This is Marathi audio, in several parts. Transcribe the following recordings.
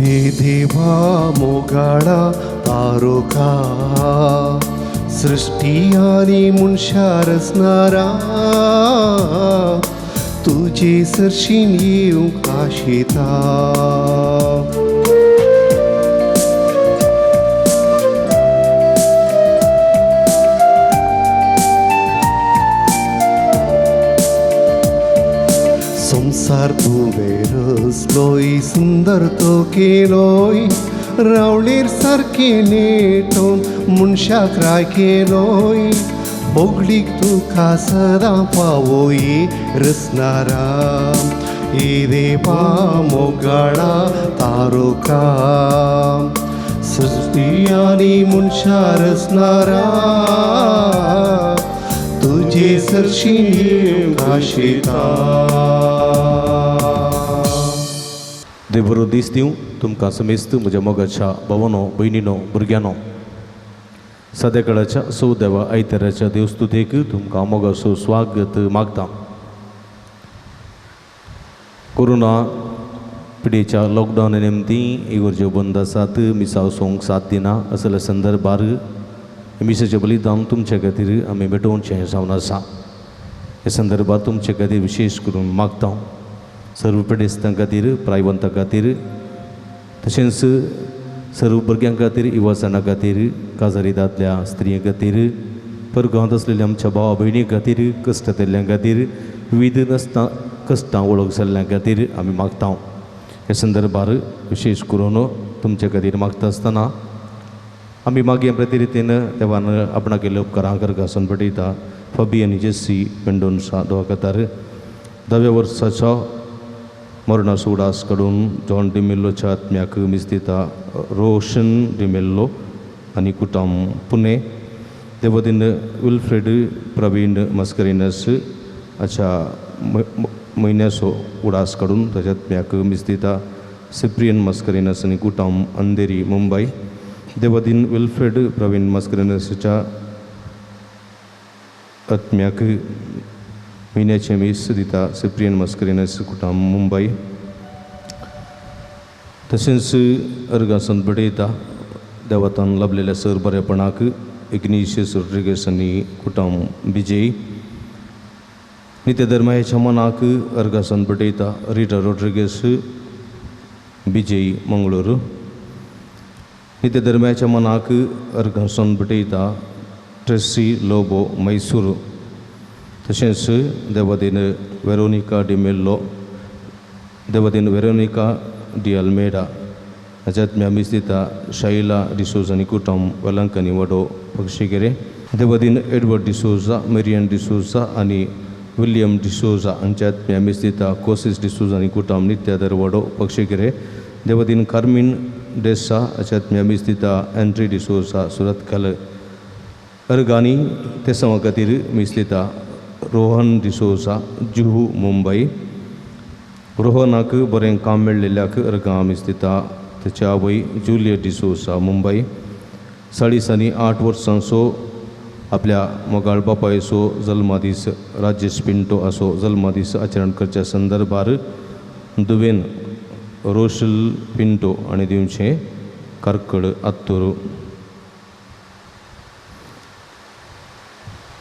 हे देवा मोगाळा तारोका सृष्टी आणि मुनशार रचणारा तुझे सरशीन येऊ आशेता संसार तुवें रचलोय सुंदर तो केलोय रावणेर सारकें नेटोवन मनशाक राय केलोय बोगडीक तुका सदां पावोय रचणारा हे देवा मोगाळा तारोका सृष्टी आनी मनशां रचणारा तुझे सरशीन आशेता देव बरो दीस दिवं तुमकां समेस्त म्हज्या मोगाच्या भावांनो भयणींनो भुरग्यांनो सद्याकाळाच्या देवा आयताराच्या देवस्तुतेक तुमकां मोगाचो स्वागत मागता. कोरोना पिडेच्या लॉकडावना निमती इगोर्ज्यो बंद आसात, मिसाव सोंक साथ दिना असल्या संदर्भार मिसाचें बलिदान तुमचे खातीर आमी भेटोवचें जावन आसा. हे संदर्भात तुमचे खातीर विशेष करून मागता. सर्व पिडेस्तां खातीर, प्रायवंतां खातीर, तशेंच सर्व भुरग्यां खातीर, युवासाना खातीर, काजारी दादल्या स्त्रियां खातीर, परगांवांत आसलेल्या आमच्या भावा भयणी खातीर, कश्टांतल्या खातीर, विविध कश्टां वळख जाल्ल्या खातीर आमी मागता. हे संदर्भार विशेष करून तुमचे खातीर मागता आसतना आमी मागीर प्रती रितीन देवान आपणा केल्ल्या उपकारांक घासून पटयता. फबी आनी जेसी मेंडोन्सा दोगातार 10व्या वर्साच्या मरणाचो उडास काडून जॉन डिमेल्लोच्या आत्म्याक मीस दिता. रोशन डिमेल्लो आनी कुटुंब पुणे. ते वतीन विल्फ्रेड प्रवीण मस्करिनस हाच्या म्हयन्याचो उडास काडून ताच्या आत्म्याक मीस दिता. सिप्रियन मस्करिनस आनी कुटुंब अंधेरी मुंबय. ते वतीन विल्फ्रेड प्रवीण मस्करिनसच्या आत्म्याक म्हयन्याचे मीस दिता. सिप्रियन मस्करिनस कुटुंब मुंबय. तशेंच अर्गासन पडयता देवातान लाभलेल्या सर बरेपणाक इग्निशियस रोड्रिगस आनी कुटुंब बिजय. नित्य धर्माच्या मनाक अर्गासन पडयता रिटा रोड्रिगस बिजय मंगळूर. नित्य धर्माच्या मनाक अर्गासन पटयता ट्रेसी लोबो मैसूर. तशेंच देवतीन वेरोनिका डिमेल्लो, देवतीन वेरोनिका डी अल्मेडा हाच्या आत्म्या मीस दिता. शैला डिसोज आनी कुटुंब वेलंकनी वडो पक्षिगेरे. देवतीन एडवर्ड डिसोजा, मेरियन डिसोजा आनी विलियम डिसोजा हांच्या आत्म्या मीस दिता. कोसिस डिसोजा आनी कुटुंब नित्यादर वडो पक्षिगेरे. देवतीन कार्मिन डेसा हाच्या आत्म्या मीस दिता. एंट्री डिसोजा सुरतकल. अर्गानी ते सवा खातीर मीस दिता. रोहन डिसोजा जुहू मुंबय. रोहनाक बरें काम मेळ्ळेल्याक अर्गां मीस दिता. ताच्या आवय जुलिया डिसोजा मुंबय. 8.5 वर्सांचो आपल्या मोगाळ बापायचो जल्मादीस राजेश पिंटो असो जल्मादीस आचरण करच्या संदर्भार दुवेन रोशल पिंटो आनी दिवचें कारकड आत्तूर.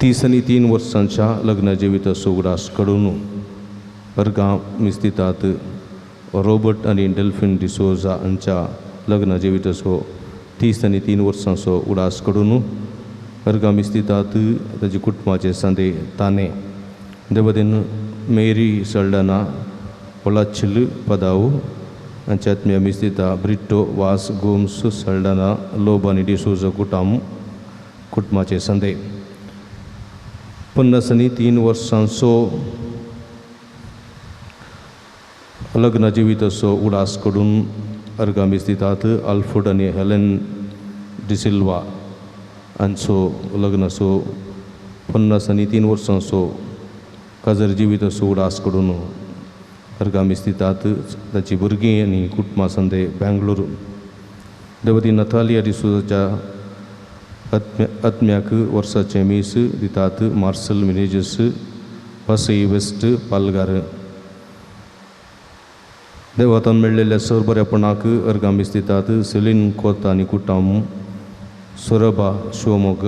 33 वर्सांच्या लग्न जिविताचो उगडास काडून अर्गां मीस दितात. रॉबर्ट आनी डेल्फिन डिसोजा हांच्या लग्न जिविताचो 33 वर्सांचो उगडास काडून अर्गां मीस दितात. ताचे कुटुंबाचे सांदे ताणे. देवतीन मेरी सल्डाना ओलाचिल पदाव हांच्या आत्म्या मीस दिता. ब्रिटो वास गोम्स सल्डाना लोबानी डिसोजा कुटुंबाचे सांदे. 53 वर्सांचो लग्न जिविताचो उडास काडून अर्गां मीस दितात. आल्फ्रेड आनी हेलेन डिसिल्वा आमचो लग्न असो 50 आनी 3 वर्सां असो काजर जिवीत असो उडास कडून अर्गामी स्थितात ताची भुरगीं आनी कुटुंबां संदे बेंगळूर देवती नतालिया डिसोजाच्या आत्म्याक वर्साचे मीस दितात मार्सल मिनेजस पासई वेस्ट पालगार देवातान मेळिल्ल्या सरबऱ्यापणाक अर्गामी स्थितात सेलीन कोता आनी कुटुंब सोरबा शिवमोग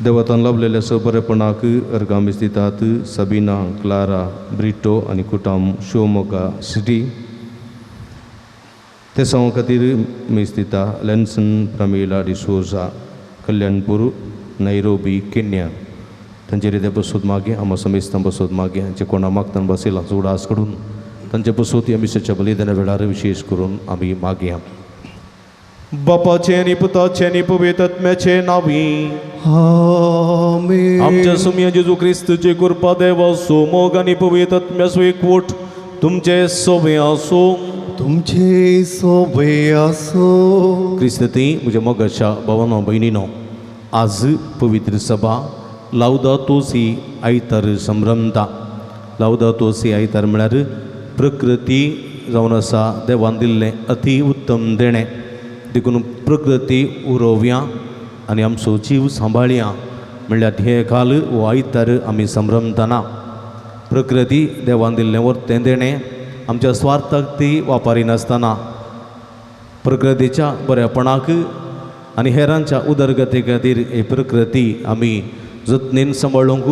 देवातान लाभलेल्या सबरेपणाक अर्गामी स्थितात सबिना क्लारा ब्रिटो आनी कुटुंब शिवमोगा सिटी ते सव खातीर मी स्थिता लेन्सन प्रमिला डिसोजा कल्याणपूर नैरोबी केन्या तांचे रिते बसोत मागे आम समेस्तां बसोत मागे जे कोणा मागतान बसयला जोडास कडून तांचे बसोत आमिशाच्या बलिदाना वेळार विशेष करून आमी मागया बापाचे आणि पुताचे आणि पवित्र आत्म्याचे नावी आमेन. आमच्या सुम्य जेजू ख्रिस्तचे कृपा देवा सोमोग आणि पवित्र आत्म्याचो एकवट तुमचे सोबे आसो तुमचे सोबे आसो. क्रिस्ती म्हज्या मोगाच्या भावानो भयणीनो आज पवित्र सभा लावदातो सी आयतार संभ्रमता लावदातो सी आयतार म्हळ्यार प्रकृती जावन आसा देवान दिल्लें अति उत्तम देणें देखून प्रकृती उरोवया आनी आमचो जीव सांबाळया म्हणल्यार हे काल हो आयतार आमी संभ्रमतना प्रकृती देवान दिल्लें वर्तें देणें आमच्या स्वार्थाक ती वापरिनासतना प्रकृतीच्या बऱ्यापणाक आनी हेरांच्या उदरगती खातीर ही प्रकृती आमी जतनेन सांबाळूंक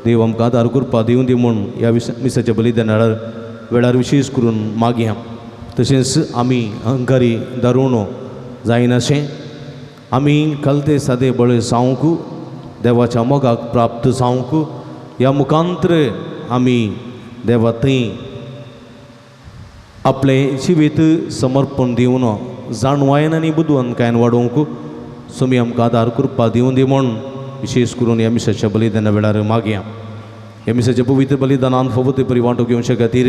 देव आमकां आदार करपा दिवं दी म्हूण ह्या मिसाच्या बलिदाना वेळार विशेश करून मागया. तशेंच आमी अहंकारी दारुणो जायनाशें आमी कलते सादे बळे जावंक देवाच्या मोगाक प्राप्त जावंक ह्या मुखांत्र आमी देवा थंय आपलें जिवीत समर्पण दिवन जाणवायन आनी बुदवन कांय वाडोवंक सोमी आमकां आदार करपा दिवं दी म्हूण विशेष करून ह्या मिसाच्या बलिदाना वेळार मागया. ह्या मिसाच्या पवित्र बलिदानान फवत बरी वांटो घेवचे खातीर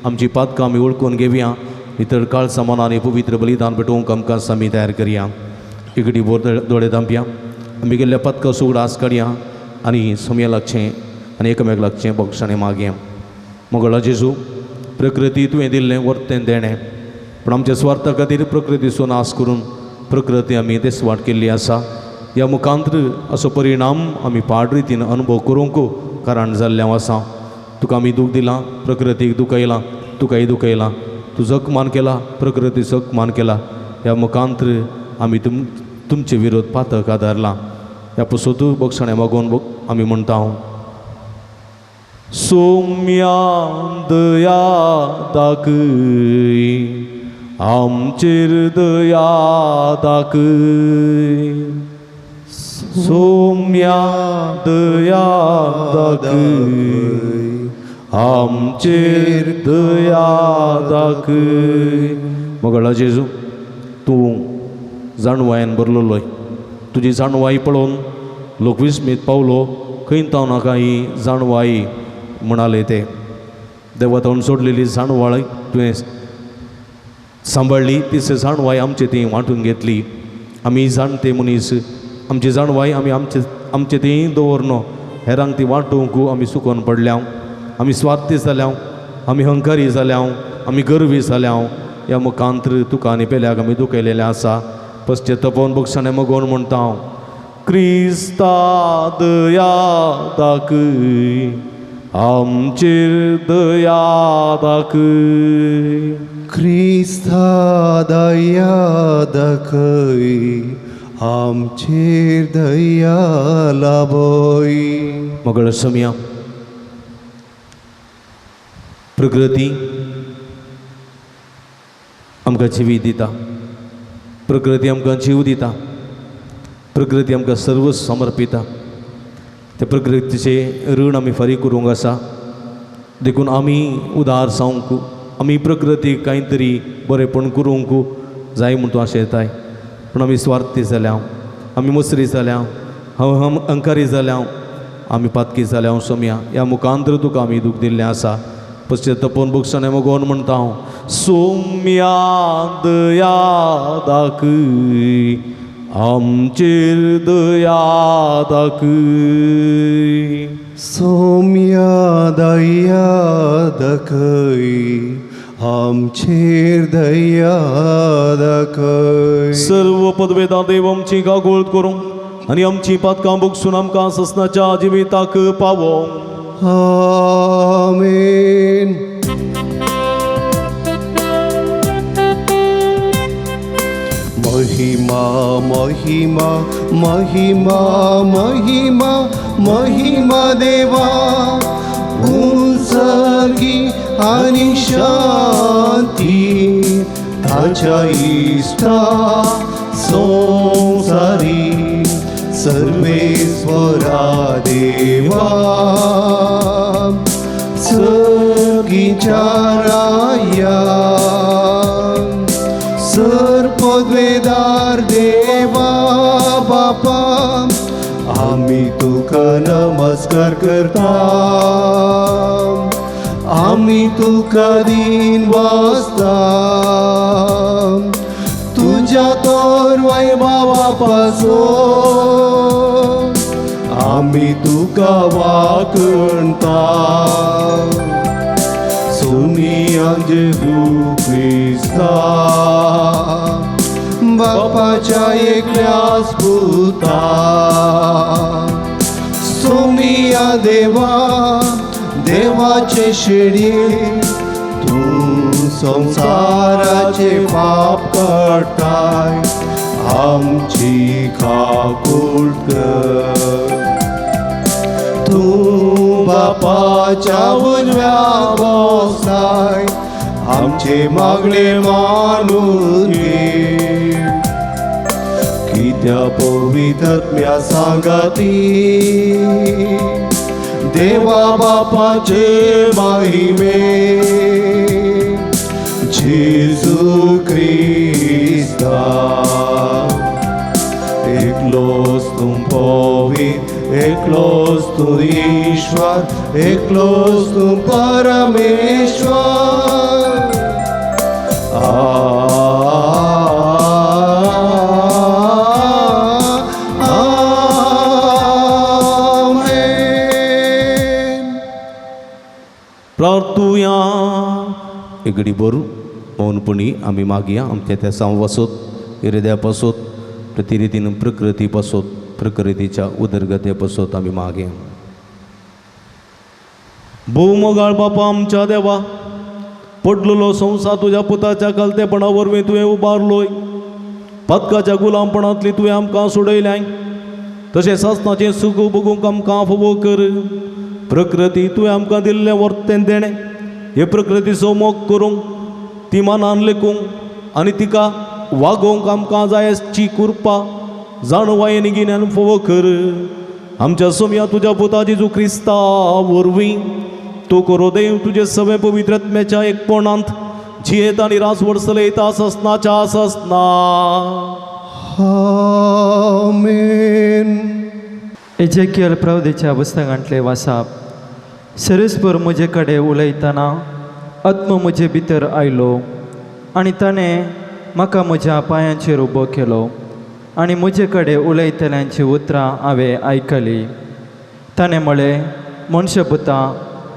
आमची पातकां आमी वळखून घेवया. इतर काळ समान आनी पवित्र बलिदान पेटोवंक आमकां आमी तयार करया. एकटी बोर दोळे धांपया आमी गेल्ल्या पातकां सुगडास काडया आनी सोम्या लागचें आनी एकामेक लागचें बक्षाणें मागया. मोगळा जेजू प्रकृती तुवें दिल्लें वर्तें देणें पूण आमच्या स्वार्था खातीर प्रकृतीचो नाश करून प्रकृती आमी देसवाट केल्ली आसा. ह्या मुखांत्र असो परिणाम आमी पाड रितीन अनुभव करूंक कारण जाल्लें आसा. तुका आमी दूख दिलां प्रकृतीक दुखयलां तुकाय दुखयलां तूं जखमान केला प्रकृती जखमान केला. ह्या मुखांत्र आमी तुमचे विरोध पातक आदारला. ह्या पसोत बक्षाणें मागोवन आमी म्हणटा सोम्या दया दाखय आमचेर दया दाखय सोम्या दया दाखय आमचेर दया दाखय. मोगळा जेजू तूं जाणवायन बरलोय तुजी जाणवाई पळोवन लोक विस्मीत पावलो खंय ताव नाका ही जाणवाई म्हणाले ते देवातावन सोडलेली जाणवाळी तुवें सांबाळली तीच जाणवाई आमचे ती वांटून घेतली. आमी जाणते मनीस आमची जाणवाई आमी आमचे ती दवरनो हेरांक ती वांटूंक आमी सुकोन पडल्या. आमी स्वार्थी जाल्या आमी अहंकारी जाल्या आमी गर्वी जाल्या. ह्या मुखांत्र तुका आनी पेल्याक आमी दुखयलेलें आसा. पश्चातापोवन बक्षाणें मागोवन म्हणटा क्रिस्ता दया दाखय आमचेर दया दाखय क्रिस्ता दया दाखय आमचेर दया लाभय. मोगळ सोम्या प्रकृती आमकां जिवीत दिता प्रकृती आमकां जीव दिता प्रकृती आमकां सर्व समर्पिता. त्या प्रकृतीचे ऋण आमी फारीक करूंक आसा. देखून आमी उदार जावंक आमी प्रकृतीक कांय तरी बरेंपण करूंक जाय म्हूण तूं आशेताय. पूण आमी स्वार्थी जाल्या आमी मसरी जाल्या अहंकारी जाल्या आमी पातकी जाल्या. सोम्या ह्या मुखांत्र तुका आमी दूख दिल्लें आसा. पश्चातापोवन बक्षाणें मागोवन म्हणटा सोम्या दया दाखय आमचेर दया दाखय. सौम्या दया दाखय आमचेर दया दाखय. सर्व पदवेदां देव आमची गागोळ करूं आनी आमची पातकां बुगसून आमकां ससनाच्या जिविताक पावो. आमेन. महिमा महिमा महिमा महिमा महिमा देवा उंचगी आणि शांती ताच्या इष्टा संसारी सर्वेश्वरा देवा सर्गीच्या राया सर्पद्वेदार देवा बापा आम्ही तुका नमस्कार करता. आम्ही तुका दिन वाजता तुझ्या तोर वैभवापासून आम्ही तुका वाकणता. सोनिया जेजू ख्रिस्ता बापाच्या एकल्याच पुता. सोमिया देवा देवाचे शेडी तू संसाराचे पाप काढताय आमची खाकूळ कर. तू बापाच्या उजव्या बसताय आमचे मागणे मानून घे. कित्या पवित्रात्म्या सांगाती देवा बापाचे महिमे जेजू ख्रिस्ता एकलोच तुम पवित्र एकलोच तू ईश्वर एकलोच तू परमेश्वर. प्रार्थुया. एगडी बरू मौनपणी आम्ही मागया आमच्या त्या संवासोत हृदयापासोत प्रतिरितीन प्रकृतीपासोत प्रकृतीच्या उदरगतेपासोत आम्ही मागया. भोवमोगाळ बापा आमच्या देवा पडलेलो संसार तुझ्या पुताच्या कलतेपणा वरवीं तुवें उबारलोय. पदकाच्या गुलामपणांतली तुवें आमकां सोडयल्याय. तशें सासणाचें सुख बगूंक आमकां फोव कर. प्रकृती तुवें आमकां दिल्लें वर्तें देणें हे प्रकृतीचो मोग करूंक ती मनान लेखूंक आनी तिका वागोवंक आमकां जायची कृपा जाणवायेन गिन्यान फोव कर. आमच्या सोम्या तुज्या पुता जेजू क्रिस्ता वरवीं तू करो देव तुजे सवे पवित्रात्म्याच्या एकपणांत जियेत आनी रासवड चलयता ससनाच्या ससना. आमेन. एजेकियल प्रवदेच्या पुस्तकांतले वाचप. सरस्पर म्हजे कडेन उलयतना आत्म म्हजे भितर आयलो आनी ताणें म्हाका म्हज्या पांयांचेर उबो केलो आनी म्हजे कडेन उलयतल्यांची उतरां हांवें आयकलीं. ताणें म्हळें, मनशापुता,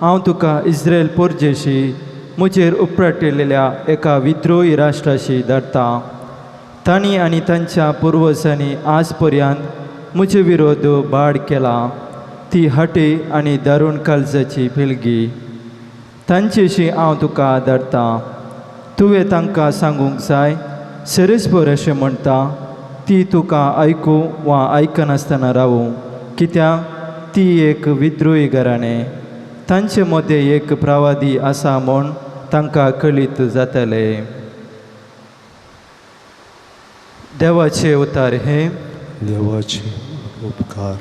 हांव तुका इस्रायल पोरजेशी म्हजेर उपराटिल्ल्या एका विद्रोही राष्ट्राशी धरता. तांणी आनी तांच्या पुर्वजांनी आज पर्यंत म्हजे विरोध बाड केला. ती हटी आनी दारूण काळजाची पिळगी तांचेशी हांव तुका धरता. तुवें तांकां सांगूंक जाय, सरस्पर अशें म्हणटा, ती तुका आयकूं वा आयकनासतना रावूं, कित्याक ती एक विद्रोही घराणें. तांचे मदें एक प्रवादी आसा म्हूण तांकां कळीत जातलें. देवाचे उतार हे. देवाचे उपकार.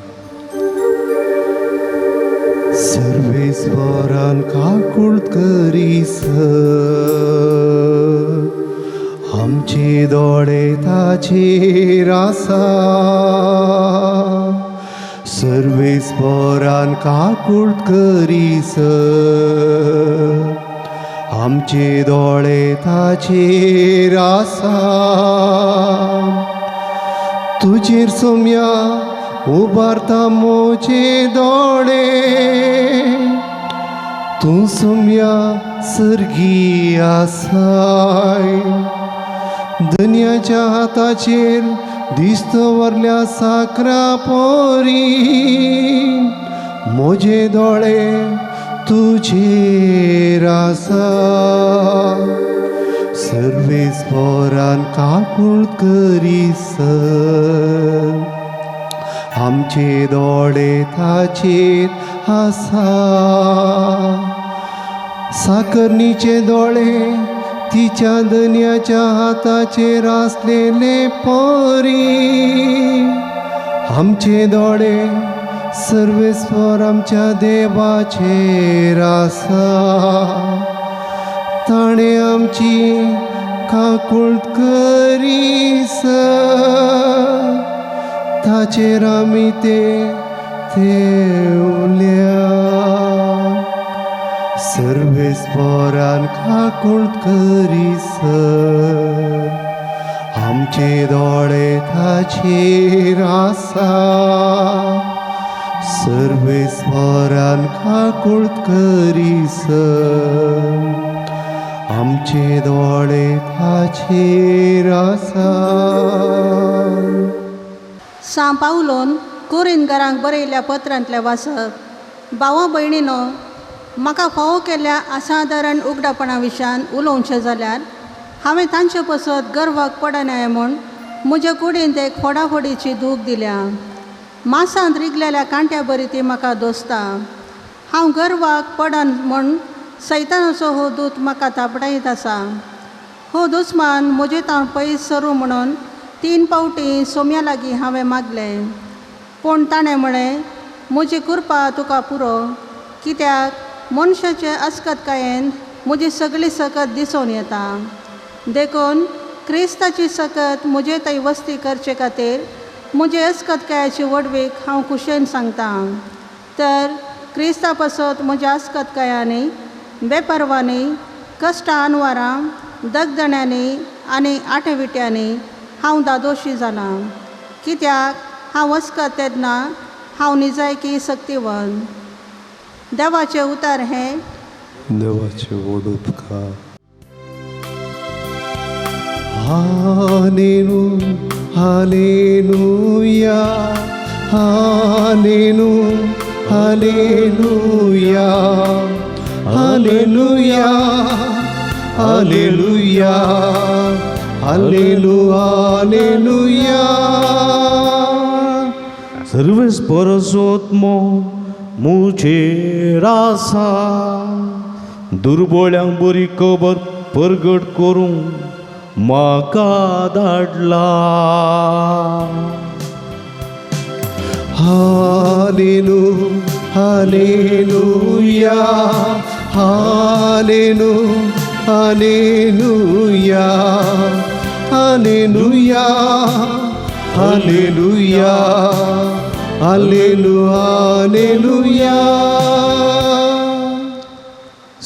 सर्वेश्वरान काकूळ करीस आमचे दोळे ताचेर आसा. सर्वेश्वरान काकूळ करीस आमचे दोळे ताचेर आसा. तुजेर सोम्या उबारता मोचे दोळे तूं सोम्या सर्गी आसाय दुनियाच्या हाताचेर दिस्त वरल्या साकरा पोरी मोजे दोळे तुजेर आसा सर्वेस्परान काकूळ करीस आमचे दोळे ताचेर आसा साकरणीचे दोळे तिच्या दुनियाच्या हाताचेर आसलेले पोरी आमचे दोळे सर्वेस्वर आमच्या देवाचेर आसा ताणे आमची काकूळट करीस ताचेर आमी तेवल्या सर्वेस्परान काकूळट करीस आमचे दोळे ताचेर आसा सर्वेस्परान काकूळट करीस आमचे दोळे ताचेर आसा. सा पावलोन कोरिंदकारांक बरयल्ल्या पत्रांतले वाचप. भावा भयणीनो, म्हाका फावो केल्ल्या असाधारण उगडापणा विशयान उलोवचें जाल्यार हांवें तांचे पसत गर्वाक पडनाय म्हूण म्हज्या कुडींत एक फोडाफोडीची दूख दिल्या. मासांत रिगलेल्या कांट्या बरी ती म्हाका दोसता. हांव गर्वाक पडन म्हूण सैतानाचो हो दूत म्हाका तापडायत आसा. हो दुस्मान म्हजे तावन पयस सरू म्हणून 3 फावटी सोम्या लागीं हांवें मागलें, पूण ताणें म्हळें, म्हजी कृपा तुका पुरो, कित्याक मनशाचे अस्कतकायेंत म्हजी सगळी सकत दिसून येता. देखून क्रिस्ताची सकत म्हजे थंय वस्ती करचे खातीर म्हजे अस्कतकायाची वडवीक हांव कुशेन सांगतां. तर क्रिस्ता पासत म्हज्या अस्कतकायांनी, बेपरवानी, कश्टां आनवारां, दगदण्यांनी आनी आठविट्यांनी हांव दादोशी जालां. कित्याक हांव अस्कत तेदना हांव निजायकी सक्तिवंत. देवाचें उतर हें. देवाचे वड उपकार. हालेलू हालेलुया हालेलू हालेलुया हालेलुया हालेलुया हालेलू हालेलुया. सर्वेस्परसोत्मो मुझेर आसा, दुर्बळ्यांक बरी खबर परगट करूं म्हाका धाडला. हालेलू हालेलुया हालेलू हालेलुया हालेलुया हालेलुया हालेलू हालेलुया.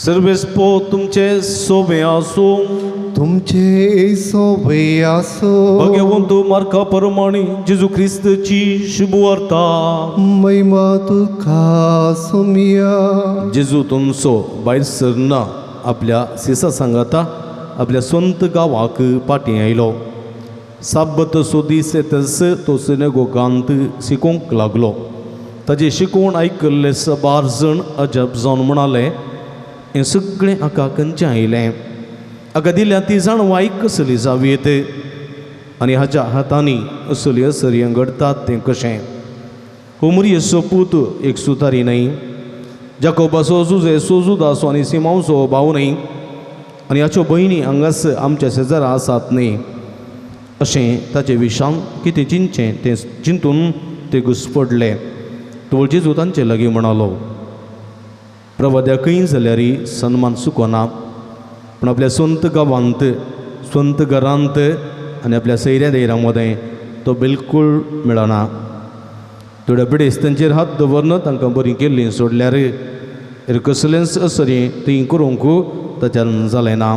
सर्वेस्पो तुमचे सोबे आसूं. तुमचे सोबे आसो. भगवंत मार्का प्रमाणे जेजू ख्रिस्तची शुभ वार्ता. महिमा तुका सोमिया. जेजू तुमचो भायर सरना आपल्या सिसा सांगाता आपल्या स्वंत गांवाक पाटी आयलो. साबत सो दीस येतस तो सिनेगोगांत शिकोवंक लागलो. ताजे शिकोवण आयकल्ले 12 जण अजब जावन म्हणाले, हें सगळें हाका खंयचें आयलें? हाका दिल्या ती जाण वायक कसली जावीत आनी हाच्या हातांनी असली असर्य घडटात तें कशें? होमरियेचो पूत एक सुतारी न्हय, जाकोबाचो जुजेचो जुदासो आनी सिमांचो भाव न्हय, आनी हाच्यो भयणी हांगास आमच्या शेजारा आसात न्हय. अशें ताचे विशान कितें चिंतचें तें चिंतून ते घुस्पडले. तो जेजू तांचे लागीं म्हणालो, प्रवाद्याकय जाल्यारय सन्मान सुकोना, पूण आपल्या स्वंत गांवांत स्वंत घरांत आनी आपल्या सैऱ्या दैरा मदें तो बिलकूल मेळना. थोड्या पिडेस तांचेर हात दवरन तांकां बरीं केल्लीं सोडल्यार कसलेंच असरी ती करूंक ताच्यान जालें ना.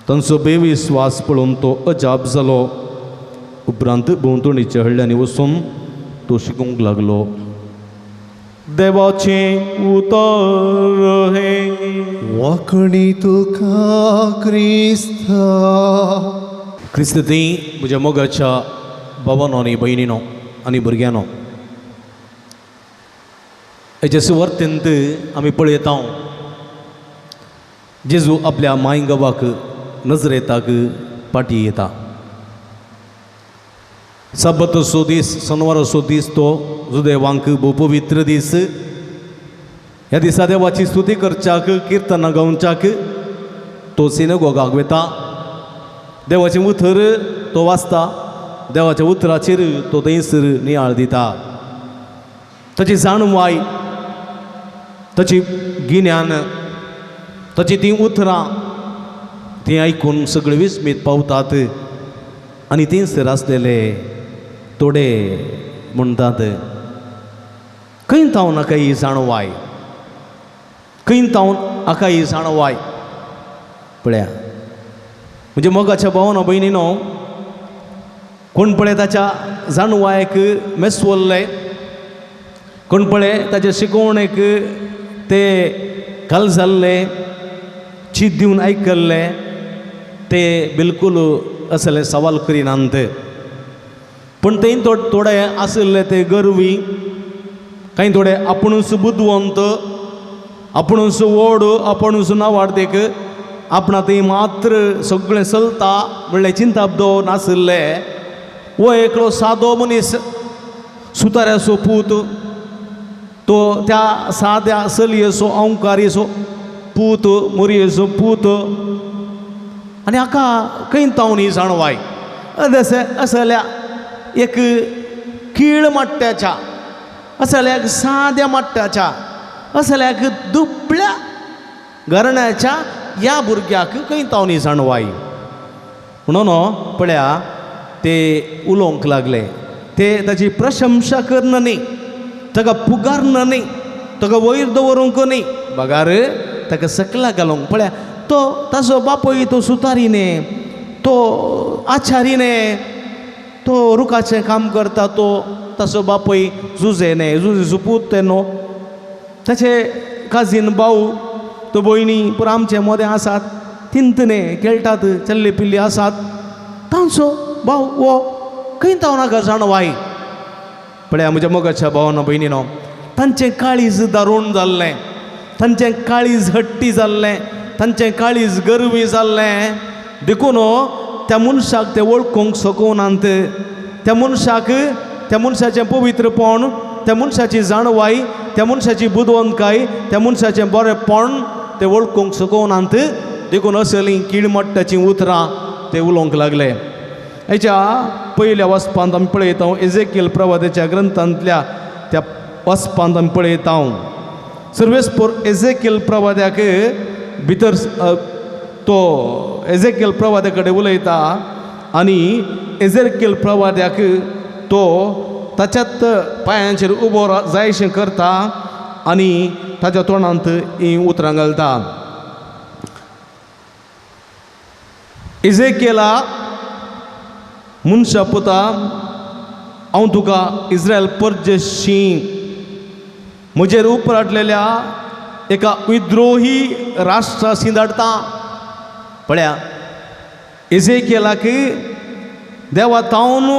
तांचो बेविस्वास पळोवन तो अजाप जालो. उपरांत भोंवतणीच्या हळड्यांनी वचून तो शिकूंक लागलो. देवाचे उतर हे वाकणी तुका क्रिस्ता. क्रिस्ती म्हज्या मोगाच्या भावांनो आनी भयणीनो आनी भुरग्यांनो, हेचे सुवार्थेंत आमी पळयता जेजू आपल्या मायंगावाक नजरेताक पाटी येता. सब्बत असो दीस, शनवार असो दीस तो जुदेवांक भोव पवित्र दीस. ह्या दिसा देवाची स्तुती करच्याक, किर्तनां गावच्याक तो सिनेगोगाक वता. देवाचें उतर तो वाचता. देवाच्या उतराचेर तो थंयसर नियाळ दिता. ताची जाणवाय, ताची गिन्यान, ताची ती उतरां ती आयकून सगळे विस्मीत पावतात. आनी थंयसर आसलेले थोडे म्हणटात, खंय तावन म्हाका ही जाणवाय, खंय तावन म्हाका ही जाणवाय. पळया म्हणजे मोगाच्या भावांनो भयणीनो, कोण पळय ताच्या जाणवायक मेसवल्ले, कोण पळय ताच्या शिकवणेक ते काल जाल्ले, चीत दिवन आयकल्ले, ते बिलकूल असले सवाल करिनात. पण थंय थोडे आसले ते गरवी, कांय थोडे आपुणूच बुदवंत, आपुणूच व्हड, आपुणूच नावाडतेक, आपणा थंय मात्र सगळें चलता म्हणलें चिंताबदो नासले. वो एकलो सादो मनीस, सुताऱ्याचो पूत, तो त्या साद्या चलयेचो अवंकारीचो पूत, मोरयेचो पूत. आनी हाका खंय तावन ही जाणवाय असल्या एक कीळ मट्ट्याच्या, असल्या एक साद्या मट्ट्याच्या, असल्या एक दुबळ्या घराण्याच्या ह्या भुरग्याक खंय तावन ही जाणवाय. म्हणून पळया ते उलोवंक लागले. ते ताची प्रशंसा करना न्ही, ताका पुगारना न्ही, ताका वयर दवरूंक न्ही, बगार ताका सकला घालूंक. पळया तो ताचो बापूय तो सुतारीने, तो आचारीने, तो रुखाचें काम करता, तो ताचो बापूय जुजेने, जुजेचो पूत ते न्हू, ताचे काजीन भाऊ, तो भयणी पुरो आमचे मदें आसात, तिंतने खेळटात, चल्ले पिल्ली आसात, तांचो भाव वो खंय तावन नाका जाणवाय. पळया म्हज्या मोगाच्या भावांनो भयणीनो, तांचें काळीज दारूण जाल्लें, तांचें काळीज हट्टी जाल्लें, तांचें काळीज गरवी जाल्लें देखून त्या मनशाक ते वळखूंक शकनात. त्या मनशाक, त्या मनशाचें पवित्रपण, त्या मनशाची जाणवाय, त्या मनशाची बुदवंतकाय, त्या मनशाचें बरेंपण ते वळखूंक शकनात. देखून असलीं किळमट्टाचीं उतरां ते उलोवंक लागले. हेच्या पयल्या वचपांत आमी पळयता एजेकियल प्रवादाच्या ग्रंथांतल्या त्या वचपांत आमी पळयता सर्वेस्पर एजेकियल प्रवाद्याक भितर तो एजेकियल प्रवाद्या कडेन उलयता आनी एजेकियल प्रवाद्याक तो ताच्याच पांयांचेर उबो जायशें करता आनी ताच्या तोंडांत ही उतरां घालता. एजेकियेला मनशा पुता, हांव तुका इस्रायल परदेशी म्हजेर उपराटलेल्या एका विद्रोही राष्ट्राशी धाडटा. पळया एजेकियेलाक देवा तावन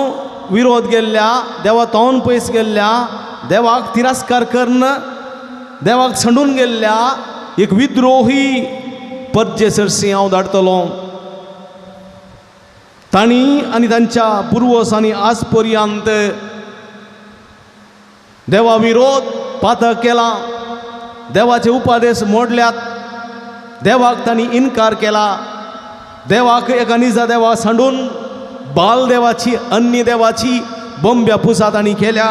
विरोध केल्ल्या, देवा तावन पयस गेल्ल्या, देवाक तिरस्कार करून देवाक संडून गेल्ल्या एक विद्रोही परदेशी हांव धाडटलो. तांणी आनी तांच्या पुर्वजांनी आज पर्यंत देवा विरोध पातक केला, देवाचे उपादेश मोडल्यात, देवाक तांणी इन्कार केला, देवाक एका निजा देवा सांडून बाल देवाची, अन्य देवाची बोंब्या पुसा तांणी केल्या.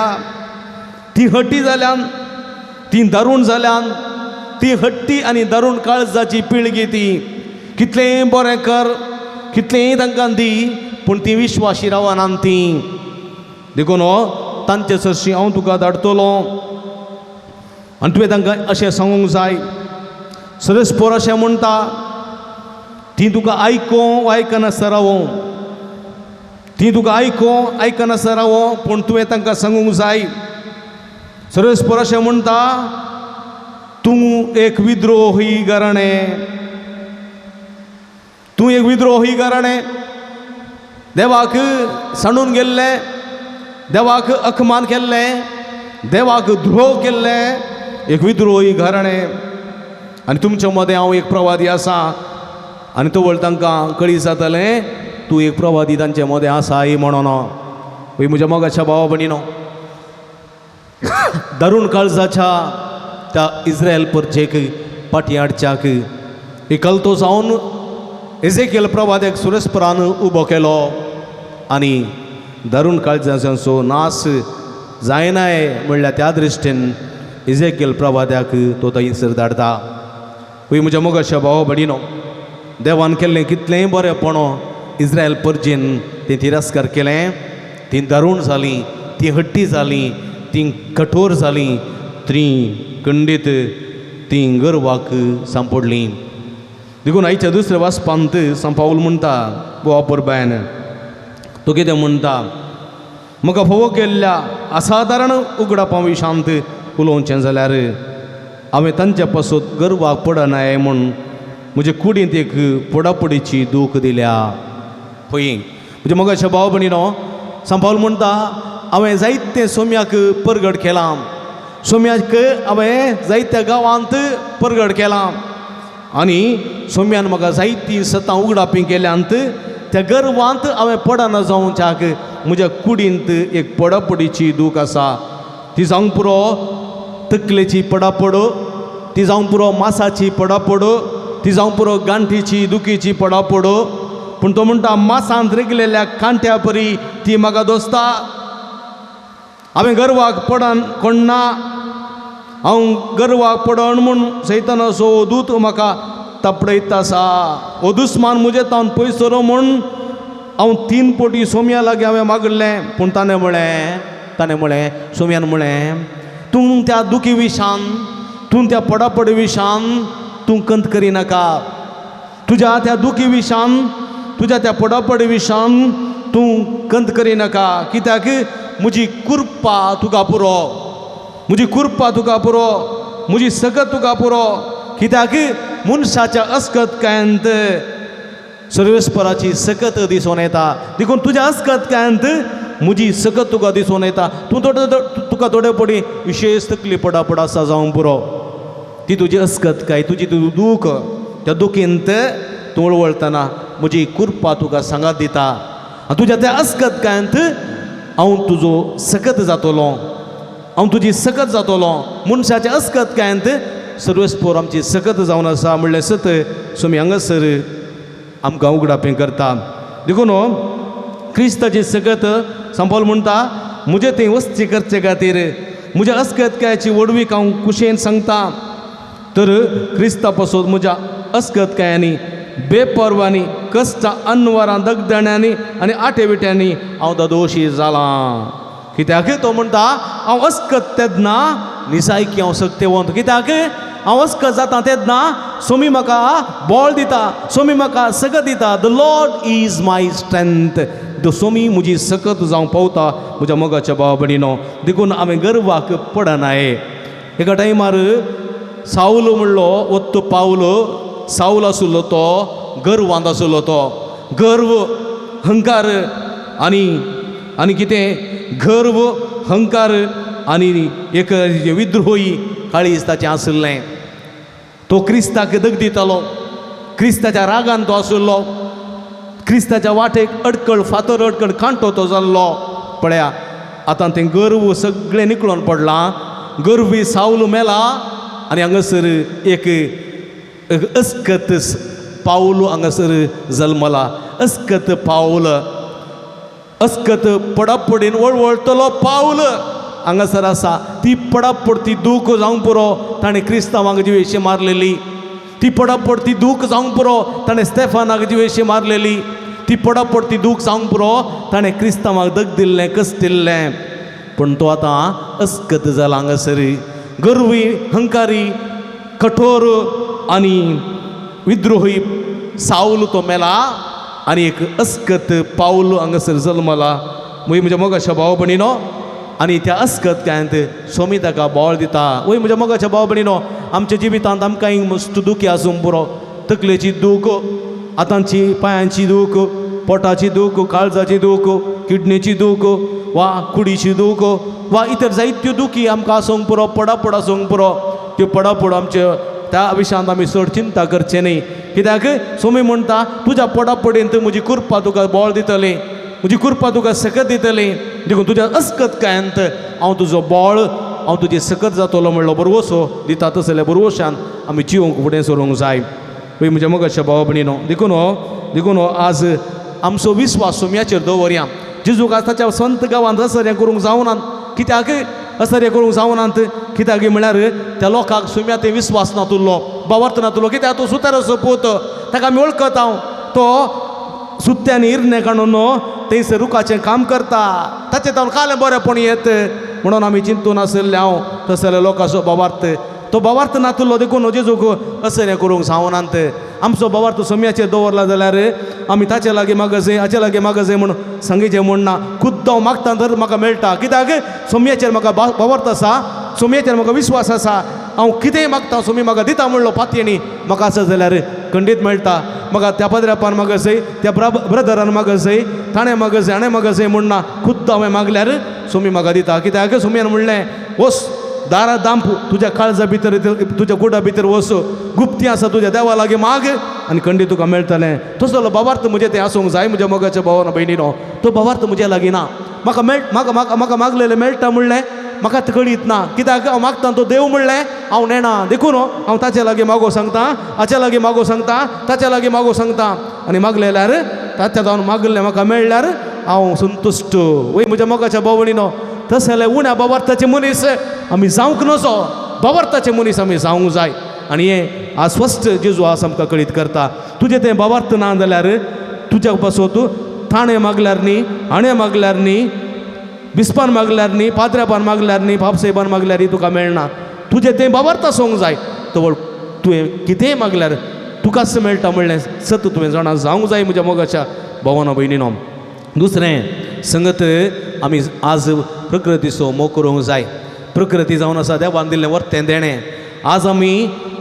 ती हट्टी जाल्यान, ती दारूण जाल्यान, ती हट्टी आनी दारूण काळजाची पिळगी ती. कितलेंय बरें कर, कितलेंय तांकां दी, पूण ती विश्वासी रावनात ती. देखून तांचे सरशी हांव तुका धाडटलो आनी तुवें तांकां अशें सांगूंक जाय. सर्वेस्पर अशें म्हणटा, ती तुका आयको वा आयकनासतना रावो. ती तुका आयकनासर रावो पूण तुवें तांकां सांगूंक जाय. सर्वेस्पर अशें म्हणटा तूं एक विद्रोही घराणें, तूं एक विद्रोही घराणें, देवाक सांडून गेल्लें, देवाक अखमान केल्लें, देवाक द्रोह केल्लें एक विद्रोही घराणें. आनी तुमच्या मदें हांव एक प्रवादी आसा आनी तो वळ तांकां कळीत जातलें तूं एक प्रवादी तांचे मदें आसाय म्हणून. वय म्हज्या मोगाच्या भावा भयणीनो, दारूण काळजाच्या त्या इस्रायल परचेक फाटीं हाडच्याक एक कलतो जावन एजेकियल प्रवाद्याक सुरेस्परान उबो केलो आनी दारूण काळजाचो नाश जायनाय म्हणल्यार त्या दृश्टीन एजेकियल प्रवाद्याक तो थंयसर धाडटा. वय म्हज्या मोगाच्या भावा भयणीनो, देवान केल्लें कितलेंय बरेंपणो इस्रायल परजेन तें तिरस्कार केलें. ती दारूण जालीं, ती हट्टी जालीं, ती कठोर जालीं, ती खंडीत, ती गर्वाक सांपडलीं. देखून आयच्या दुसऱ्या वाचपांत सांत पाऊल म्हणटा बोवा परबायन, तो कितें म्हणटा, म्हाका फोव केल्ल्या असाधारण उगडापां विशांत उलोवचें जाल्यार हांवें तांच्या पासून गर्वाक पडनाय म्हूण म्हजे कुडींत एक पडापडीची दूख दिल्या. पळय म्हणजे मोगाच्या भाव भयणीनो, सांत पाऊल म्हणटा हांवें जायते सोम्याक परगट केलां, सोम्याक हांवें जायत्या गांवांत परगट केलां आनी सोम्यान म्हाका जायतीं सतां उगडापी केल्यांत त्या गर्वांत हांवें पडना जावच्याक म्हज्या कुडींत एक पडापडीची दूख आसा. ती जावंक पुरो तकलेची पडापड, ती जावंक पुरो मासाची पडापड, ती जावंक पुरो गांठीची दुखीची पडापड. पूण तो म्हणटा मासांत रिगलेल्या कांट्या परी ती म्हाका दोस्ता. हांवें गर्वाक कोणना, हांव गर्वाक पडन म्हूण सैतानाचो हो दूत म्हाका तापडयत आसा. हो दुस्मान म्हजे तावन पयस सरो म्हूण हांव 3 पोटी सोम्या लागीं हांवें मागलें. पूण ताणें म्हळें सोम्यान म्हळें, तूं त्या दुखी विशान, तूं त्या पडापडी विशान तूं कंत करिनाका. तुज्या त्या दुखी विशान, तुज्या त्या पडापडी विशान तूं कंत करिनाका. कित्याक म्हजी कुर्पा तुका पुरो, म्हजी कुर्पा तुका पुरो, म्हजी सकत तुका पुरो. कित्याक मनशाच्या अस्कतकायेंत सर्वेस्पराची सकत दिसून येता. देखून तुज्या अस्कतकायेंत म्हजी सकत तुका दिसून येता. तुका थोडे पडी विशेष तकली पडापड आसा जावंक पुरो. ती तुजी अस्कतकाय, तुजी दूख, त्या दुखींत तूं वळवळतना म्हजी कुर्पा तुका सांगात दिता. तुज्या त्या अस्कतकायेंत हांव तुजो सकत जातलो, हांव तुजी सकत जातलो. मनशाच्या अस्कतकायेंत सर्वेस्पोर आमची सकत जावन आसा म्हणलें सत सोमी हांगासर आमकां उगडापें करता. देखून क्रिस्ताची सकत सांत पाऊल म्हणटा म्हजे थंय वस्ती करचे खातीर म्हज्या अस्कतकायाची वडवीक हांव कुशेन सांगता. तर क्रिस्ता पासून म्हज्या अस्कतकायांनी बेपरवानी कश्ट अनवरां दगदण्यांनी आनी आटेविट्यांनी हांव दोशी जालां. कित्याक तो म्हणटा हांव अस्कत तेदना निसायकी हांव सक्तेवंत. कित्याक हांव अस्कत जाता तेदना सोमी म्हाका बळ दिता, सोमी म्हाका सकत दिता. The lord is my strength. सोमी म्हजी सकत जावं पावता म्हज्या मोगाच्या भावा भयणीनो. देखून हांवें गर्वाक पडनाय. एका टायमार साऊल म्हणलो वत्तो पावलो. साऊल आसलो तो गर्वांत आसलो. तो गर्व, हंकार आनी कितें गर्व, हंकार आनी एक विद्रोही काळीज ताचें आसलें. तो क्रिस्ताक दग दितालो, क्रिस्ताच्या रागान तो आसलो, क्रिस्ताच्या वाटेक अडकळ फातर अडकळ कांटो तो जाल्लो. पळया आतां तें गर्व सगळें निकळून पडलां. गर्वी साऊल मेला आनी हांगासर एक अस्कत पाऊल हांगासर जल्मला. अस्कत पाऊल, अस्कत पडापडीन वळवळटलो पाऊल हांगासर आसा. ती पडापड, ती दूख जावंक पुरो ताणें क्रिस्तांवांक जिवेशी मारलेली. ती पडापड, ती दूख जावंक पुरो ताणें स्तेफानाक जिवेशी मारलेली. ती पडापड, ती दूख जावंक पुरो ताणें क्रिस्तांवांक दग दिल्लें, कस दिल्लें. पूण तो आतां अस्कत जाला हांगासर. गर्वी, हंकारी, कठोर आनी विद्रोही साऊल तो मेला आणि एक अस्कत पाऊल हांगासर जल्मला वय म्हज्या मोगाच्या भाव भयणीनो आनी त्या अस्कत कांयत स्वामी ताका बोळ दिता वय म्हज्या मोगाच्या भाव भयणीनो आमच्या जिवितांत आमकां मस्त दुखी आसूंक पुरो तकलेची दूख हातांची पांयांची दूख पोटाची दूख काळजाची दूख किडनीची दूख वा कुडीची दूख वा इतर जायत्यो दुखी आमकां आसूंक पुरो पडापड आसूंक पुरो त्यो पडापड आमचे त्या विशयांत आमी चड चिंता करचे न्ही कित्याक स्वामी म्हणटा तुज्या पडापडेंत म्हजी कृपा तुका बोळ दितली म्हजी कृपा तुका सकत दितली देखून तुज्या अस्कत कांयत हांव तुजो बोळ हांव तुजी सकत जातलो म्हणलो बरोवसो दिता तसल्या बरोवशान आमी जिवंक फुडें सरूंक जाय पळय म्हज्या मोगाच्या भावा भयणीनो देखून आज आमचो विस्वास सोम्याचेर दवरया जेजूक आज ताच्या संत गांवांत असर करूंक जावनात कित्याक असर करूंक जावनात कित्याक म्हळ्यार त्या लोकांक सोम्या ते विस्वास नातुल्लो बावर्त नातुल्लो कित्याक तो सुतार असो पोत ताका आमी वळखत हांव तो सुत्यांनी इरणे काडून थंयसर रुखाचें काम करता ताचें तावन कालें बरेंपण येत म्हणून आमी चिंतून आसले हांव तसल्या लोकांचो बावार्थ तो बावार्थ नातुल्लो देखून जेजूक असर करूंक जावनात आमचो बावार्थ सोम्याचेर दवरला जाल्यार आमी ताचे लागीं माग जाय हाचे लागीं माग जाय म्हूण सांगिचें म्हणना खुद्द हांव मागता तर म्हाका मेळटा कित्याक सोम्याचेर म्हाका बावार्थ आसा सोम्याचेर म्हाका विस्वास आसा हांव कितेंय मागता सोमी म्हाका दिता म्हणलो पातयेनी म्हाका आसा जाल्यार खंडीत मेळटा म्हाका त्या पाद्र्यापान माग जाय त्या ब्रदरान माग जाय ताणें माग जाय हाणें माग जाय म्हणना खुद्द हांवें मागल्यार सोमी म्हाका दिता कित्याक सोम्यान म्हणलें वस दारा दांप तुज्या काळजा भितर तुज्या कुडा भितर वस गुप्ती आसा तुज्या देवा लागीं माग आनी खंडीत तुका मेळटलें तसलो बावार्थ म्हजें तें आसूंक जाय म्हज्या मोगाच्या भावान भयणीनो तो बावार्थ म्हज्या लागीं ना म्हाका मागलेलें मेळटा म्हणलें म्हाका कळीत ना कित्याक हांव मागता तो देव म्हणलें हांव नेना देखून हांव ताचे लागीं मागो सांगता हाच्या लागीं मागो सांगता ताच्या लागीं मागो सांगता आनी मागलेल्यार ताच्या जावन मागलें म्हाका मेळ्ळ्यार हांव संतुश्ट वय म्हज्या मोगाच्या भयणीनो तशें जाल्यार उण्या बावार्थाचे मनीस आमी जावंक नजो बावार्थाचे मनीस आमी जावंक जाय आनी हें आस्वस्थ जेजू आसा आमकां कळीत करता तुजें तें बावार्थ ना जाल्यार तुज्या पासो तूं ताणें मागल्यार न्ही हाणें मागल्यार न्ही बिस्पान मागल्यार न्ही पाद्र्यापान मागल्यार न्ही बाबसाहेबान मागल्यार तुका मेळना तुजें तें बावार्थ आसूंक जाय तर तुवें कितेंय मागल्यार तुकाच मेळटा म्हणलें सत तुवें जाणा जावंक जाय म्हज्या मोगाच्या भावानो भयणीनो दुसरें संगत आमी आज प्रकृतीचो मोग करूंक जाय प्रकृती जावन आसा देवान दिल्लें वर्तें देणें आज आमी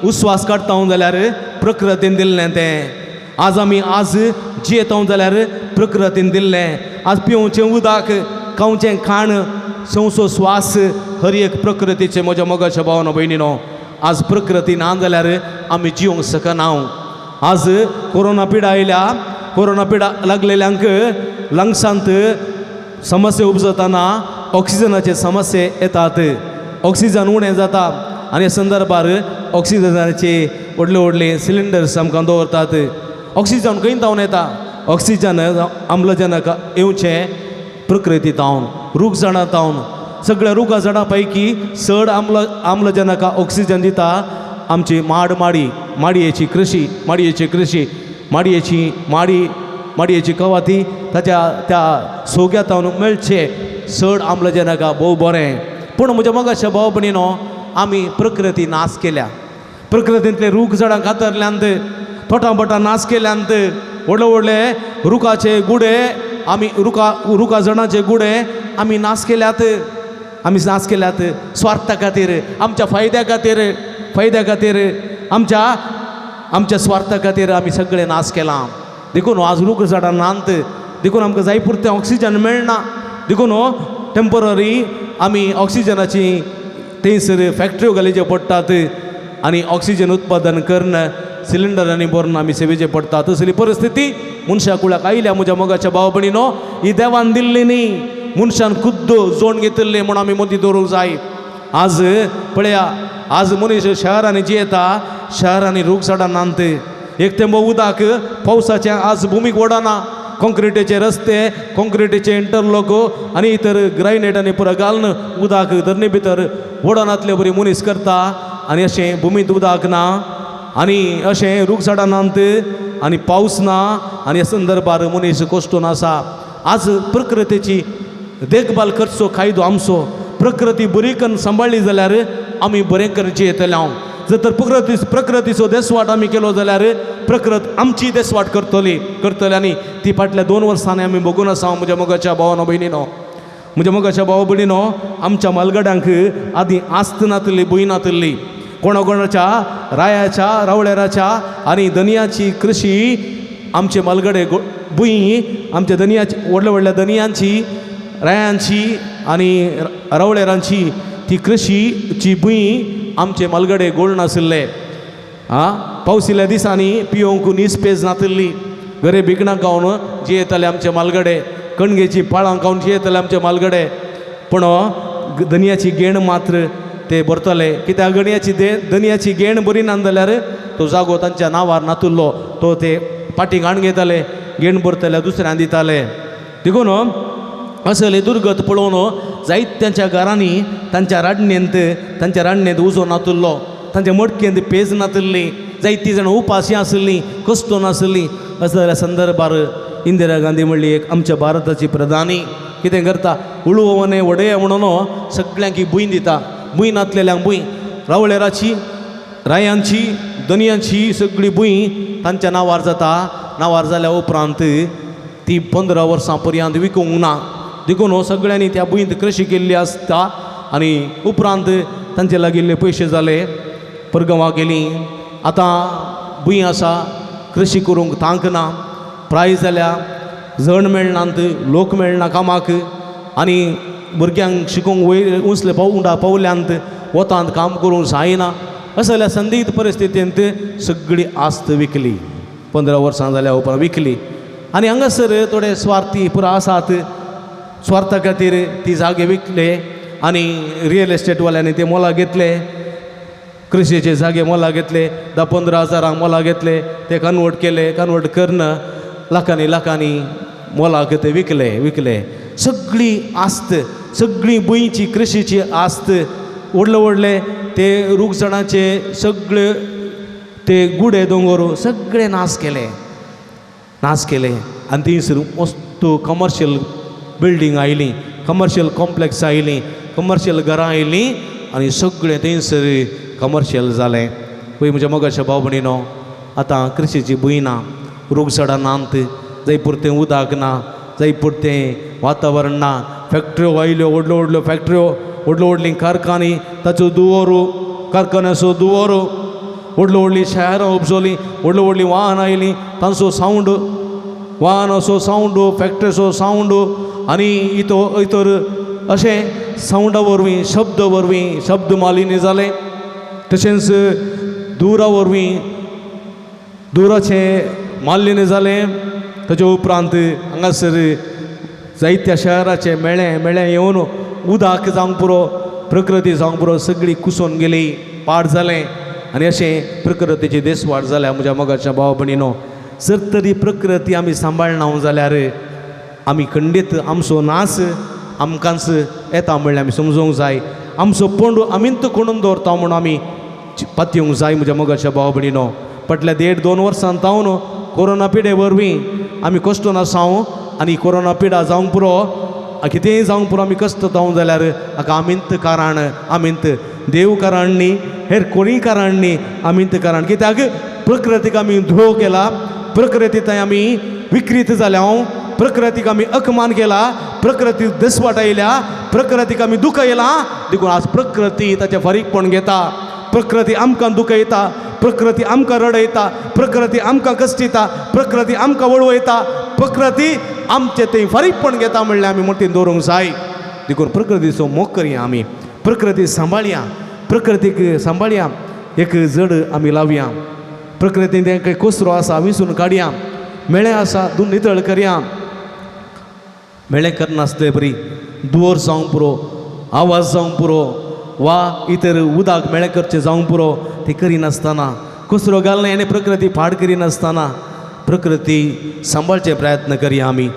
उस्वास काडटा जाल्यार प्रकृतीन दिल्लें तें आज आमी आज जियेता जाल्यार प्रकृतीन दिल्लें आज पिवचें उदक खावचें खाण संवचो स्वास हर एक प्रकृतीचें म्हज्या मोगाच्या भावानो भयणीनो आज प्रकृती ना जाल्यार आमी जिवंक शकना आज कोरोना पिडा आयल्या कोरोना पिडा लागलेल्यांक लंग्सांत समस्या उपजताना ऑक्सिजनाचे समस्या येतात ऑक्सिजन उणें जाता आनी ह्या संदर्भार ऑक्सिजनाचे व्हडले सिलिंडर्स आमकां दवरतात ऑक्सिजन खंय तावन येता ऑक्सिजन आम्लजनक येवचें प्रकृती तावन रूख झाडां तावन सगळ्या रुखा झाडां पैकी चड आम्लजनक ऑक्सिजन दिता आमची माडयेची कृशी माडयेची कवाती ताच्या त्या सोग्या तावन मेळचे चड आम्लजनक भोव बरें पूण म्हज्या मोगाच्या भाव भयणीनो आमी प्रकृती नाश केल्या प्रकृतींतले रूख झाडां कातरल्यांत तोटां नाश केल्यांत व्हडले रुखाचे गुडे आमी रुखा झाडांचे गुडे आमी नाश केल्यात स्वार्था खातीर आमच्या फायद्या खातीर आमच्या स्वार्था खातीर आमी सगळें नाश केलां देखून आज रूख झाडां नात देखून आमकां जाय पुरतें ऑक्सिजन मेळना देखून टेम्पररी आमी ऑक्सिजनाची थंयसर फॅक्टऱ्यो घालीच्यो पडटात आनी ऑक्सिजन उत्पादन करून सिलिंडरांनी भरून आमी सेवेचे पडटा तसली परिस्थिती मनशा कुळाक आयल्या म्हज्या मोगाच्या भाव भयणीनो ही देवान दिल्ली न्ही मनशान खुद्द जोड घेतिल्लें म्हूण आमी मतीं दवरूंक जाय आज पळया आज मनीस शहरांनी जियेता शहरांनी रूख झाडां नात एक तेंबो उदक पावसाचें आज भुमीक ओडना कॉन्क्रिटीचे रस्ते कॉन्क्रिटीचे इंटरलॉक आनी इतर ग्रायनेटांनी पुरो घालून उदक धरणे भितर ओडनातले बरी मनीस करता आनी अशें भुमींत उदक ना आनी अशें रूख झाडां नात आनी पावस ना आनी ह्या संदर्भार मनीस कोश्टून आसा आज प्रकृतीची देखभाल करचो कायदो आमचो प्रकृती बरी करून सांबाळ्ळी जाल्यार आमी बरें करून जियेतले जर तर प्रकृतीचो देसवाट आमी केलो जाल्यार प्रकृत आमची देसवाट करतली आनी ती फाटल्या 2 वर्सांनी आमी बघून आसा म्हज्या मोगाच्या भावानो भयणीनो. म्हज्या मोगाच्या भावा भयणीनो, आमच्या मालगड्यांक आदी आस्त नातली भूंय नातली. कोणाच्या रायाच्या रावळेराच्या आनी दनयाची कृशी आमचे मालगडे भूंय आमच्या दनयाची व्हडल्या दनयांची रायांची आनी रावळेरांची ती कृशीची भूंय आमचे मालगडे गोळ नाशिल्ले. पावसिल्ल्या दिसांनी पियोंक निस्पेज नातिल्ली. गरे भिकणाक गावन जियेताले आमचे मालगडे, कणगेची पाळां खावन जियेताले आमचे मालगडे. पूण दनयाची गेण मात्र ते भरतले, कित्याक दनयाची गेण बरी ना जाल्यार तो जागो तांच्या नांवार नातुल्लो तो ते पाटीक हाण घेताले, गेण भरतले दुसऱ्यांक दिताले. देखून असले दुर्गत पळोवन जायत्यांच्या घरांनी तांच्या राडणेंत उजो नातुल्लो, तांच्या मडकेंत पेज नातिल्ली, जायतीं जाणां उपाशी आसलीं, कस्तो नासलीं. असल्या संदर्भार इंदिरा गांधी म्हणली एक आमच्या भारताची प्रधानी कितें करता, उळवणे वडय म्हणून सगळ्यांक भूंय दिता. भूंय नातलेल्यांक भूंय, रावळेराची रायांची दनयांची सगळी भूंय तांच्या नांवार जाता. नांवार जाल्या उपरांत ती 15 वर्सां पर्यंत विकूंक ना. देखून सगळ्यांनी त्या भूंयत कृशी केल्ली आसता आनी उपरांत तांचे लागिल्ले पयशे जाले, परगांवां गेलीं. आतां भूंय आसा, कृशी करूंक तांक ना, प्रायज जाल्या, जण मेळनात, लोक मेळना कामाक आनी भुरग्यांक शिकोवंक वयर उसले पावल्यांत वतांत काम करूंक जायना. असल्या संदिग्ध परिस्थितींत सगळी आस्त विकली. 15 वर्सां जाल्या उपरांत विकली. आनी हांगासर थोडे स्वार्थी पुरो आसात, स्वार्था खातीर ती जागे विकले आनी रियल एस्टेटवाल्यांनी ते मोला घेतले, कृषीचे जागे मोला घेतले, 10-15 हजारांक मोला घेतले, ते कन्वर्ट करना लाखांनी मोलाक ते विकले. सगळी आस्त, सगळी भूंयची कृषीची आस्त, व्हडले ते रूखझाडांचे सगळे ते गुडे दोंगर सगळे नाश केले आनी थंयसर मस्त कमर्शियल बिल्डींग आयलीं, कमर्शियल कॉम्प्लेक्स आयलीं, कमर्शियल घरां आयलीं आनी सगळें थंयसर कमर्शियल जालें. पळय म्हज्या मोगाच्या भाव भयणीनो, आतां कृषीची भूंय ना, रूखझाडां नात, जाय पुरतें उदक ना, जाय पुरतें वातावरण ना, फॅक्ट्र्यो आयल्यो, व्हडल्यो फॅक्ट्र्यो, व्हडलीं कारखानी, ताचो दुवोरू, कारखान्याचो दुवोरू, व्हडलीं शारां उपजोलीं, व्हडलीं वाहनां आयलीं, तांचो सावंड, वाहनाचो सावंड, फॅक्ट्रीचो सावंड आनी इतर अशें सावंडा वरवीं शब्द मालिनी जालें. तशेंच दुरा वरवीं दुराचें मालिनी जालें. ताचे उपरांत हांगासर जायत्या शहराचे मेळ्ळें येवन उदक जावंक पुरो, प्रकृती जावंक पुरो सगळी कुसोन गेली, पाड जालें आनी अशें प्रकृतीची देसवाड जाल्या. म्हज्या मोगाच्या भाव भयणीनो, जर तरी प्रकृती आमी सांबाळना जाल्यार आमी खंडीत आमचो नाश आमकांच येता म्हणल्यार आमी समजूंक जाय. आमचो पोंडू आमींत कोणून दवरता म्हणून आमी पातयेवंक जाय. म्हज्या मोगाच्या भाव भयणीनो, फाटल्या 1.5-2 वर्सां तावन कोरोना पिडे वरवीं आमी कश्ट नासाव आनी कोरोना पिडा जावंक पुरो, कितेंय जावंक पुरो आमी कश्ट जावंक जाल्यार हाका आमींत कारण, आमींत देव कारण न्ही, हेर कोणीय कारण न्ही, आमींत कारण. कित्याक प्रकृतीक आमी द्रोह केला, प्रकृती थंय आमी विकृत जाल्या, प्रकृतीक आमी अपमान केला, प्रकृती देसवाट आयल्या, प्रकृतीक आमी दुखयलां. देखून आज प्रकृती ताचें फारीकपण घेता. प्रकृती आमकां दुखयता, प्रकृती आमकां रडयता, प्रकृती आमकां कश्टिता, प्रकृती आमकां वळवयता, प्रकृती आमचें थंय फारीकपण घेता म्हणल्यार आमी मतीन दवरूंक जाय. देखून प्रकृतीचो मोग करया, आमी प्रकृती सांबाळया, प्रकृतीक सांबाळया, एक जड आमी लावया. प्रकृतीन तें कोसरो आसा विंचून काडया, मेळें आसा नितळ करया. मेळें करनासलें बरी, दुवर जावंक पुरो, आवाज जावंक पुरो, वा इतर उदक मेळें करचें जावंक पुरो, तें करिनासतना, कोसरो घालना आनी प्रकृती फाड करिनासतना प्रकृती सांबाळचे प्रयत्न करया. आमी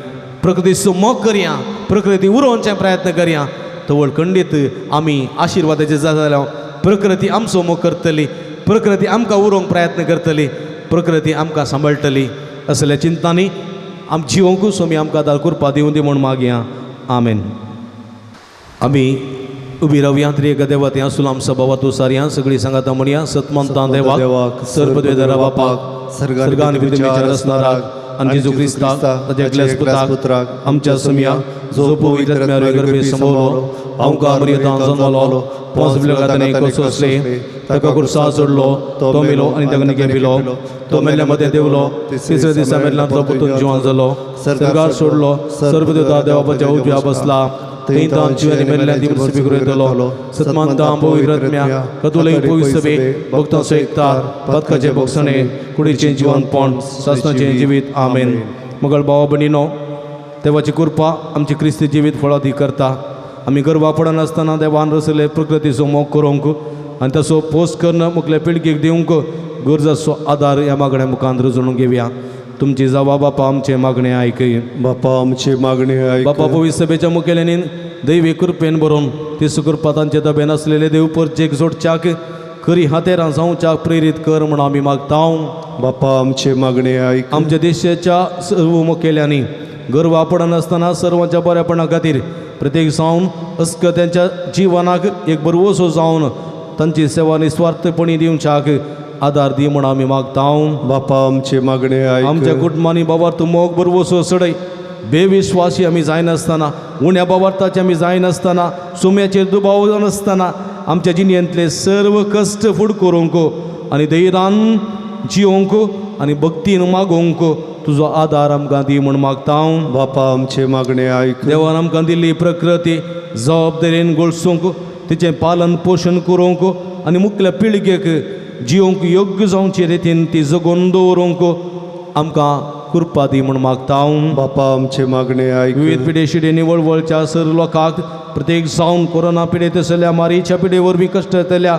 प्रकृतीचो मोग करया, प्रकृती उरोवचे प्रयत्न करया. तवळ खंडीत आमी आशिर्वादाचे जाल्यार प्रकृती आमचो मोग करतली, प्रकृती आमकां उरोवंक प्रयत्न करतली, प्रकृती आमकां सांबाळटली. असल्या चिंतांनी जिवंकूच आमी आमकां दाल कृपा दिवं दी म्हूण मागया. आमेन. आमी उभी रावया तरी एका देवात या सुलाम सभावा तू सारया सगळी सांगाता म्हणया सतमंता देवाक सर्पद्वेदरा बापाक सर्गान पृथ्वीच्या रचनाराक आणि जेजू क्रिस्ताक ताच्या एकल्याच पुत्राक आमच्या समया जो पवित्र आत्म्यारो गर्भे संभवलो आमकां मर्यादान जन्मलो पोंच बिलगाताने कसो असले ताका कुर्सा सोडलो तो मेलो आणि ताका निगेबिलो तो मेल्ल्या मध्ये देवलो तिसऱ्या दिसा मेल्ल्यांतलो परतून जिवंत जालो सर्गार सोडलो सर्वदेवता देवाच्या उजव्या बसला थंय तांची जिवांनी मेल्ल्या ती स्वीकृतलो सतमंता पवित्र आत्म्या कतुलय पवित्र सभे भक्तांचो एकतार पदकाचे भोगसणे कुडीचें जिवंतपण सासणाचें जिवीत आमेन. मगळ भावा भयणीनो, देवाची कृपा आमची क्रिस्ती जिवीत फळादी करता. आमी गर्वा पडनासतना देवान रचले प्रकृतीचो मोग करूंक आनी ताचो पोस करून मुखल्या पिळगेक दिवंक गरजाचो आदार ह्या मागण्या मुखांत रुजून घेवया. तुमची जावा बापा आमचे मागणे आयकय. बापा आमचे मागणे ऐक. बापा पवित्र सभेच्या मुखेल्यानी दैवी कृपेन बरोवन ती सुकृपा तांचे तब्यान आसलेले देव परचेक जोडच्याक खरी हातेरां जावच्याक प्रेरीत कर म्हूण आमी मागतां. बापा आमचे मागणे ऐक. आमच्या देशाच्या सर्व मुखेल्यांनी गर्व पडनासतना सर्वांच्या बऱ्यापणा खातीर प्रत्येक जावन अस्क त्यांच्या जिवनाक एक बरवसो जावन तांची सेवा निस्वार्थपणी दिवच्याक आदार दी म्हूण आमी मागतां. बापा आमचे मागणे ऐक. आमच्या कुटुंबांनी बाबार्थ मोग बरवसो सडय बेविश्वासी आमी जायनासतना उण्या बाबार्थाचे आमी जायनासतना सुम्याचेर दुबाव नासतना आमच्या जिणेंतले सर्व कश्ट फूड करूंक आनी धैर्यान जिवंक आनी भक्तीन मागोवंक तुजो आदार आमकां दी म्हूण मागतां. बापा आमचे मागणे ऐक. देवान आमकां दिल्ली प्रकृती जबाबदारेन गोळसूंक तिचें पालन पोशण करूंक आनी मुखल्या पिळगेक जिवंक योग्य जावचे रितीन ती जगोवन दवरूंक आमकां कृपा दी म्हूण मागतां. बापा आमचे मागणे ऐक. विविध पिडेशिडे निवळवळच्या सर लोकांक प्रत्येक जावन कोरोना पिडेत आसलेल्या मारीच्या पिडे वरवीं कश्ट येतल्या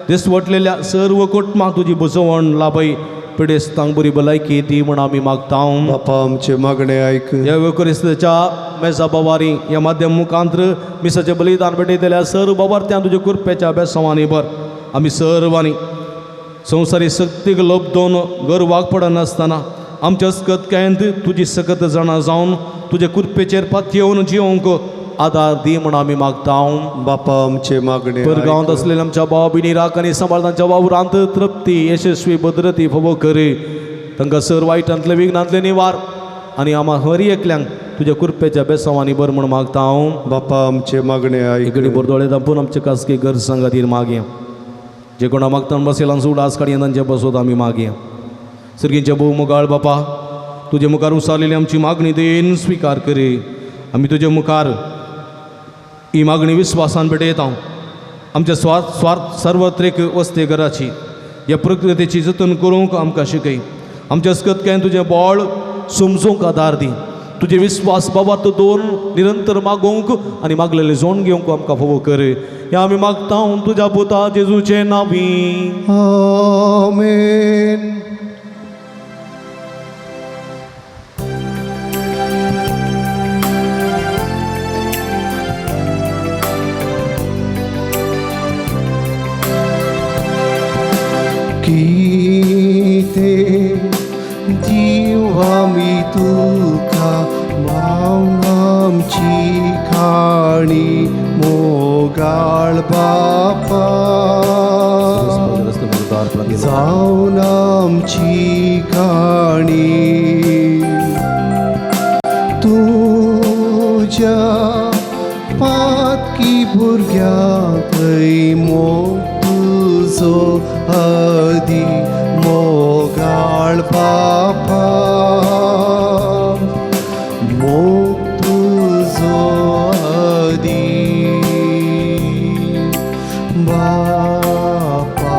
दिसवटलेल्या सर्व कुटुंबांक तुजी बसवण लाभय पिडेस्तांक बरी भलायकी दी म्हूण आमी मागतां. बापा आमचे मागणे ऐक. ह्या क्रिस्ताच्या मेसा बावारी ह्या माध्यम मुखांत्र मिसाचें बलिदान भेटयतल्या सर्व बाबार्थ्यां तुज्या कृपेच्या बेसांवांनी भर. आमी सर्वांनी संवसारी शक्तीक लोभ दोन गर्वाक पडनासतना आमच्या अस्कतकायेंत तुजी सकत जाणा जावन तुज्या कृपेचेर पातयेवन जिवंक आदार दी म्हूण आमी मागतां. बापा आमचे मागणे ऐक. परगांवांत असलेल्या आमच्या भावा भयणी राख आनी सांबाळतांच्या वावरांत तृप्ती यशस्वी भद्रती फोबो कर. तांकां सर वायटांतले विघ्नांतले निवार आनी आम्हा हरी एकल्यांक तुज्या कृपेच्या बेसांवांनी भर म्हूण मागतां. बापा आमचे मागणे ऐक. एकडी बोरदोळे दापून आमचे खासगी गरजां खातीर मागया. जे कोणा मागतान बसयलां उडास काडया तांचे बसोत आमी मागया. सर्गींचे भोव मोगाळ बापा, तुजे मुखार उसारलेली आमची मागणी देन स्विकार कर. आमी तुजे मुखार ही मागणी विस्वासान भेटयता. आमच्या स्वार्थ सार्वत्रिक वस्तेघराची ह्या प्रकृतीची जतन करूंक आमकां शिकय. आमच्या अस्कतकायेन तुजें बळ समजूंक आदार दी. तुजे विस्वास बाबात दवरून निरंतर मागोवंक आनी मागलेले जोण घेवंक आमकां फोव कर. हें आमी मागतां तुज्या पुता जेजूचे नांवी. आमेन. किते जीव आमी तुका आमची खाणी मोगाळ बापा जावन आमची खाणी तुज्या पातकी भुरग्यां थंय मोग तुजो आदी मोगाळ बापा मोग तुजो आदी बापा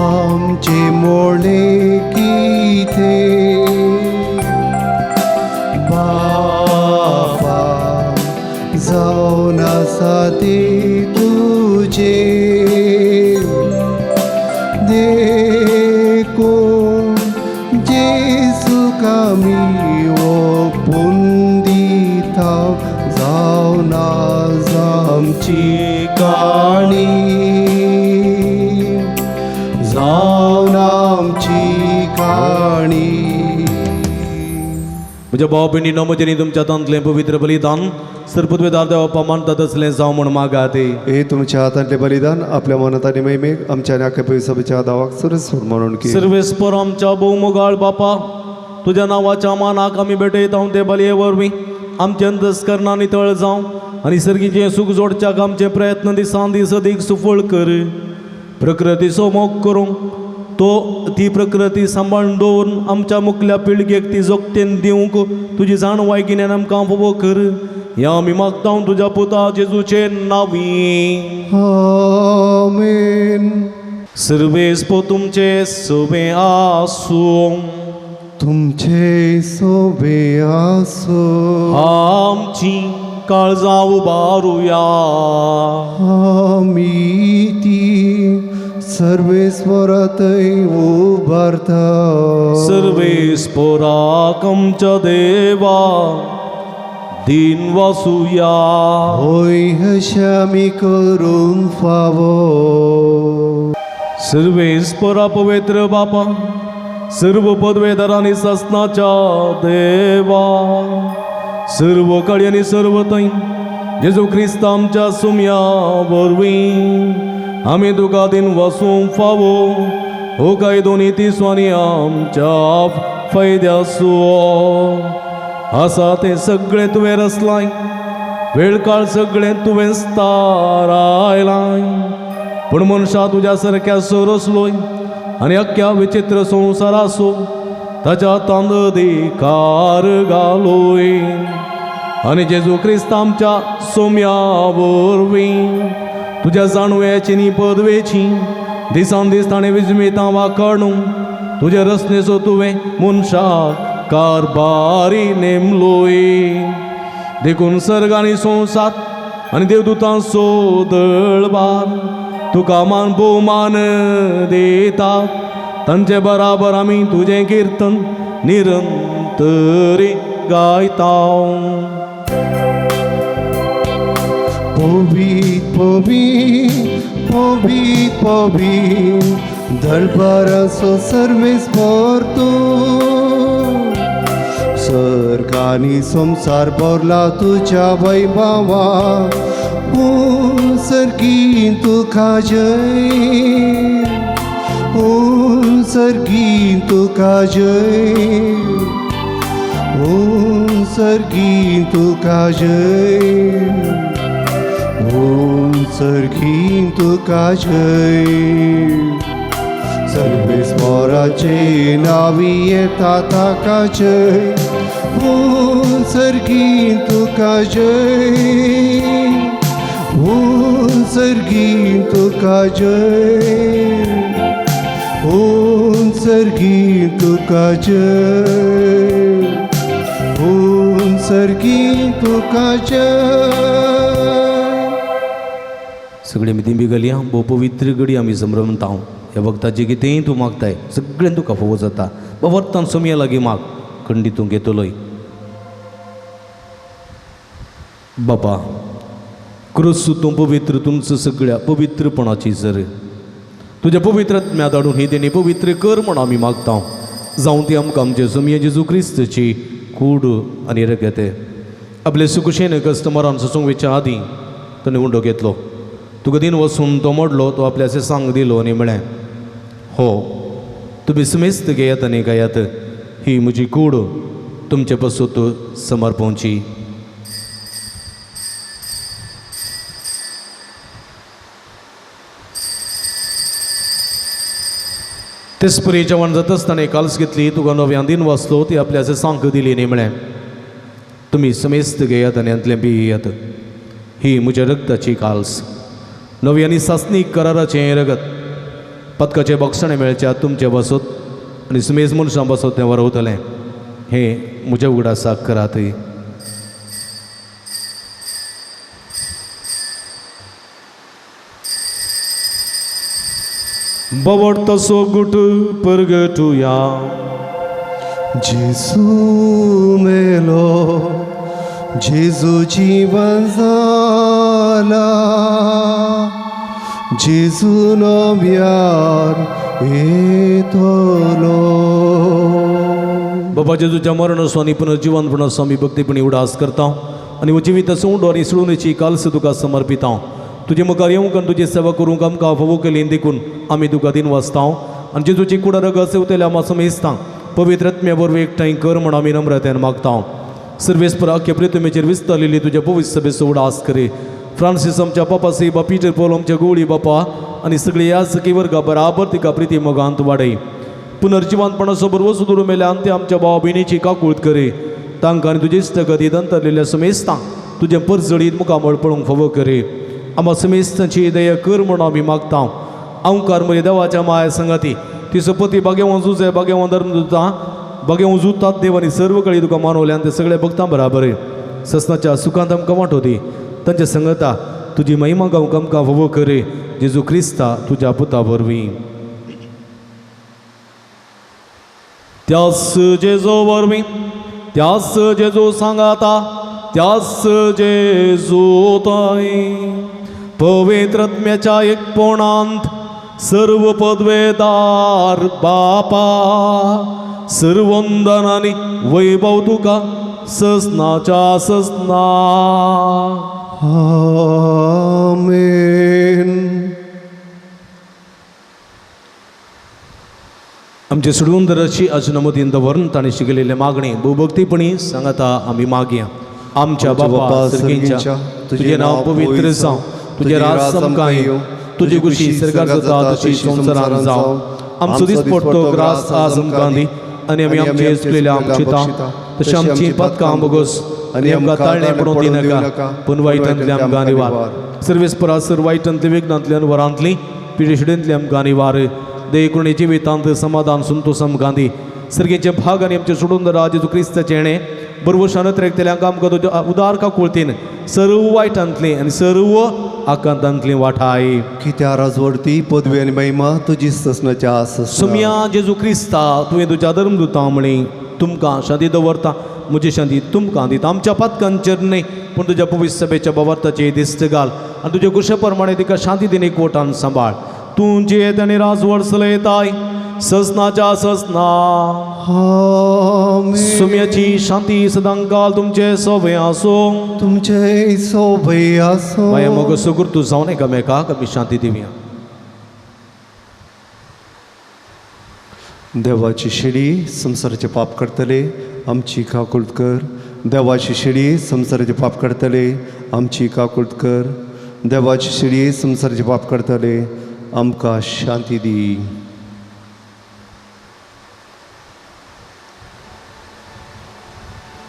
आमचे मोडले किते बापा जावन आसा ते तुजे देखून जेजूक आमी ओपून दिता जावन आज आमची काणी जावन आमची काणी. म्हज्या भाव भयणीनो म्हजें तुमच्या हातांतलें पवित्र बलिदान सरपदवेदार देवा मानतात असलें जावं म्हण मागात. हे तुमच्या हातांतले बलिदान आपल्या मनात आणि मैमेक आमच्या आणि आख्या पवित्र सभेच्या दावाक सरस्वर म्हणून की सर्वेस्पर आमच्या भौमोगाळ बापा तुझ्या नावाच्या मानाक आमी भेटयता ते बलये वरवीं आमचे अंतस्करणां नितळ जावं आनी सर्गीचें सुख जोडच्याक आमचे प्रयत्न दिसान दीस अदीक सुफळ कर. प्रकृतीचो मोग करूंक तो ती प्रकृती सांबाळून दवरून आमच्या मुखल्या पिळगेक ती जोगतेन दिवंक तुजी जाणवाय गिन्यान आमकां फोबो कर. या आमी मागता तुज्या पुता जेजूचे नांवी. आमेन. सर्वेस्पो तुमचे सोबे आसूं. तुमचे सोबे आसो. आमची काळजां उबारुया. आमी ती सर्वेस्वरातय उबारता. सर्वेस्पोराक आमच्या देवा दिन वासुया. होय अशें आमी करूंक फावो. सर्वेस्परा पवित्र बापा सर्व पदवेदार आनी शासनाच्या देवा सर्व काळी आनी सर्व थंय जेजू क्रिस्त आमच्या सुम्या वरवीं आमी तुका दिन वसूंक फावो. हो काय दोनी तिसवांनी आमच्या फायद्याचो आसा तें सगळें तुवें रचलाय. वेळ काळ सगळें तुवें स्थारायलाय. पूण मनशा तुज्या सारक्या सरसलोय आनी अख्ख्या विचित्र संवसाराचो ताच्या हातांत अधिकार घालोय. आनी जेजू क्रिस्त आमच्या सोम्या वरवीं तुज्या जाणव्याची नी पदवेची दिसान दीस ताणें विजमेतां वाकडूंक तुज्या रचनेचो तुवें मनशाक कारबारी नेमलोय. देखून सर्ग आनी संवसार आनी देवदूतांचो दळबार तुका मान भोवमान देतात. तांचे बराबर आमी तुजें किर्तन निरंतरी गायता. पवित पवित पवित पवित दरबाराचो सर्वेस्पर तूं. सर्ग आनी संवसार भरला तुज्या वैभवा. सर्गीन तुका जय. सर्गीन तुका जय. सर्गीन तुका जय. सर्गीन तुका जय. सर्वेस्पराचे नावी येता ताका जय. सर्गीन तुका जय. सर्गीन तुका जय. सर्गीन तुका जय. सर्गीन तुका जय. सगळे मितीं बिगली भोव पवित्र घडी आमी संभ्रमता. ह्या वखदार जे कितेंय तूं मागताय सगळें तुका फोव जाता. वर्तान सोमया लागीं माग खंडी तूं घेतलोय. बापा क्रूस तूं पवित्र तुमचं सगळ्या पवित्रपणाची जर तुज्या पवित्रत्म्या धाडून ही तेणी पवित्र कर म्हण आमी मागता. जावं ती आमकां आमचे सोमया जेजू क्रिस्तची कूड आनी रगत आपले सुकुशेन कस्टमरान सोसूंक वेच्या आदीं ताणें उंडो घेतलो. तुका दिन वचून तो मोडलो तो आपल्याचे सांग दिलो आनी म्हळें हो तुमी समेस्त घेयात आनी गायात. ही म्हजी कूड तुमचे पसूत समर्पवची. तेच परी जेवण जाता आसतना काल्स घेतली तुका नव्यान दिन वाचलो ती आपल्याचे सांग दिली न्ही म्हळें तुमी समेस्त घेयात आनी अंतलें पियेयात. ही म्हज्या रगताची काल्स नव्यानी सासनीक कराराचें रगत. पदकाचें बक्षणें मेळच्या तुमचे बसत आनी समेज मनशां बसत तें वरवतलें. हें म्हज्या उगडासाक करात. बवडतसो गुट परगटुया. जेजू मेलो जेजू जीवन जाला. जेजू नव्यान येतलो. बाबा जेजूच्या मरणस्वानी पुनर्जीवनपणाचो आमी भक्तीपणी उडास करता आनी जिविताचो उंडो आनी सोडूनची काल्स तुका समर्पिता तुजे मुखार येवंक आनी तुजी सेवा करूंक आमकां फावो केली देखून आमी तुका दिन वाचता आनी जेजूची कुडा रगत सेवतल्या मातसो मेजता पवित्र आत्म्या बरोबर एकठांय कर म्हण आमी नम्रतेन मागता सर्वेस्परा केपरे तुमेचेर विस्तारलेली तुज्या पवित्र सभेचो उडास करे फ्रांसीस आमच्या पापा सेबा पीटर पॉल आमच्या गोळी बापा आनी सगळी याजकी वर्गा बराबर तिका प्रिती मोगांत वाडय पुनर्जीवनपणाचो बरोबर सुदूर मेल्यान ते आमच्या भावा भयणीची काकूळट करे तांकां आनी तुजे इश्टगतींत अंतरलेल्या समेस्तां तुजे परजडीत मुखामळ पळोवंक फावो करे आम्हा समेस्तांची दया कर म्हण आमी मागता अवकार म्हजे देवाच्या माया संगाती तिचो पती बागेवान झुजे बागेवान धर्म जुता बागेवान जुतात देवानी सर्व कळी तुका मानवल्यान ते सगळे भक्तां बराबर ससनाच्या सुखांत आमकां वांटो दी तांच्या संगता तुजी महिमा गावंक आमकां फावो करे जेजू क्रिस्ता तुज्या पुता वरवीं त्यास जेजू वरवीं त्यास जेजू सांगाता त्यास जेजू ताई पवित्र आत्म्याच्या एकपणांत सर्व पदवेदार बापा सर्वंदनानी वैभव तुका ससनाच्या ससना आमेन. आमचे सुडवंदराची अजनमतीन दवरून ताणें शिकलेले मागणी भोवभक्तीपणी सांगता आमी मागया आमच्या बापा सर्गींच्या तुझे नाव पवित्र जावं तुझे राज समकां येवं तुझी खुशी सर्गार जाता तशी संवसारांत जावं आमचो दीस पडटो ग्रास आज आमकां दी आनी आमी आमचे हेचलेल्या आमचिता तशी आमची पदकां बोगस आनी आमकां ताळणे पडूंक दिनाका पूण वायटांतली आमकां निवार सर्वेस्परा सर वायटांतली विघ्नांतल्यान वरांतली पिडेशिडेंतली आमकां निवार देयकुणी जिवितांत समाधान संतोष आमकां दी सर्गेचे भाग आनी आमचे सोडून जेजू क्रिस्ताचे येणे बरोबर शानत रेखतल्यांक आमकां तुज्या उदार काकुळतीन सर्व वायटांतली आनी सर्व आकांतांतली वाठाय कित्या राजवडती पदवी आनी महिमा तुजी ससनाच्या आस सुमया जेजू क्रिस्ता तुवें तुज्या धर्मदुता म्हणी तुमकां शांती दवरता म्हजी शांती तुमकां दिता आमच्या पदकांचेर न्हय पूण तुज्या पवित्र सभेच्या बाबताचे दिश्ट घाल आनी तुज्या कुशे प्रमाणे तिका शांती दिने कोटान सांबाळ तूं जेत आनी राजवड चलयताय ससनाच्या ससना सुम्याची शांती सदां काल तुमचे सोबे आसो तुमचे सोबय आसो माया मोग सुगुर तूं जावन एकामेकाक आमी शांती दिवया देवाची शिडी संसाराचे पाप करतले आमची काकुळट कर देवाची शिडी संसाराचे पाप करतले आमची काकुळट कर देवाची शिडी संसाराचे पाप करतले आमकां शांती दी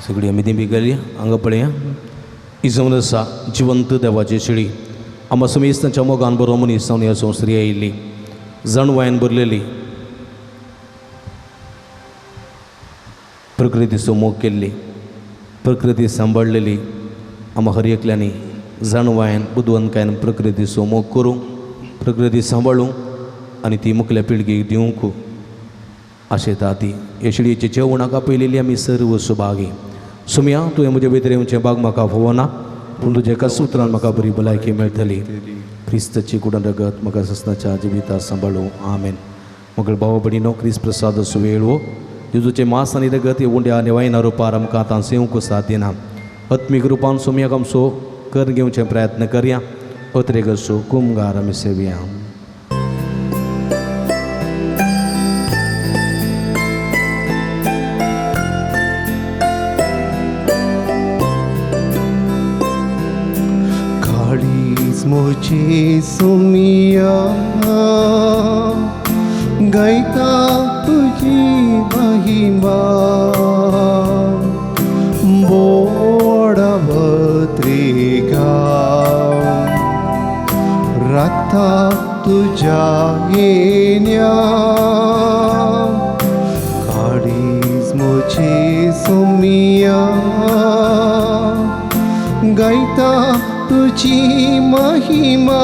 सगळी आमी दिंबी गेली हांगा पळया इजवण आसा जिवंत देवाची शिडी आमकां समेस्तांच्या मोगान बरो मनीस जावन ह्या संवसारी आयिल्ली जणवायन भरलेली प्रकृतीचो मोग केल्ली प्रकृती सांबाळलेली आम्हा हर एकल्यांनी जाणवायन बुदवंतकायन प्रकृतीचो मोग करूं प्रकृती सांबाळूं आनी ती मुखल्या पिळगेक दिवंक आशेता ती हे शिडयेचे जेवणाक आपयलेली आमी सर्व सुभागी सुमया तुवें म्हजे भितर येवचें भाग म्हाका फोव ना पूण तुज्या एका सुत्रान म्हाका बरी भलायकी मेळटली क्रिस्ताची कुडन रगत म्हाका ससनाच्या जिविता सांबाळूं आमेन मगळ भाव भयणीनो क्रिस्त प्रसाद असो वेळो जेजूचे मांस आनी रगत हे उंड्या नेवायना रुपार आमकां आतां सेवंक साध्य ना आत्मीक रुपान सुमयाक आमचो कर घेवचे प्रयत्न करया अत्रेक असो कुमगार आमी सेवया मोची सुमिया गायता तुझी महिमा बोडवत्री गाव राता तुझ्या येण्या काळीज मोची सुमिया गायता तुझी महिमा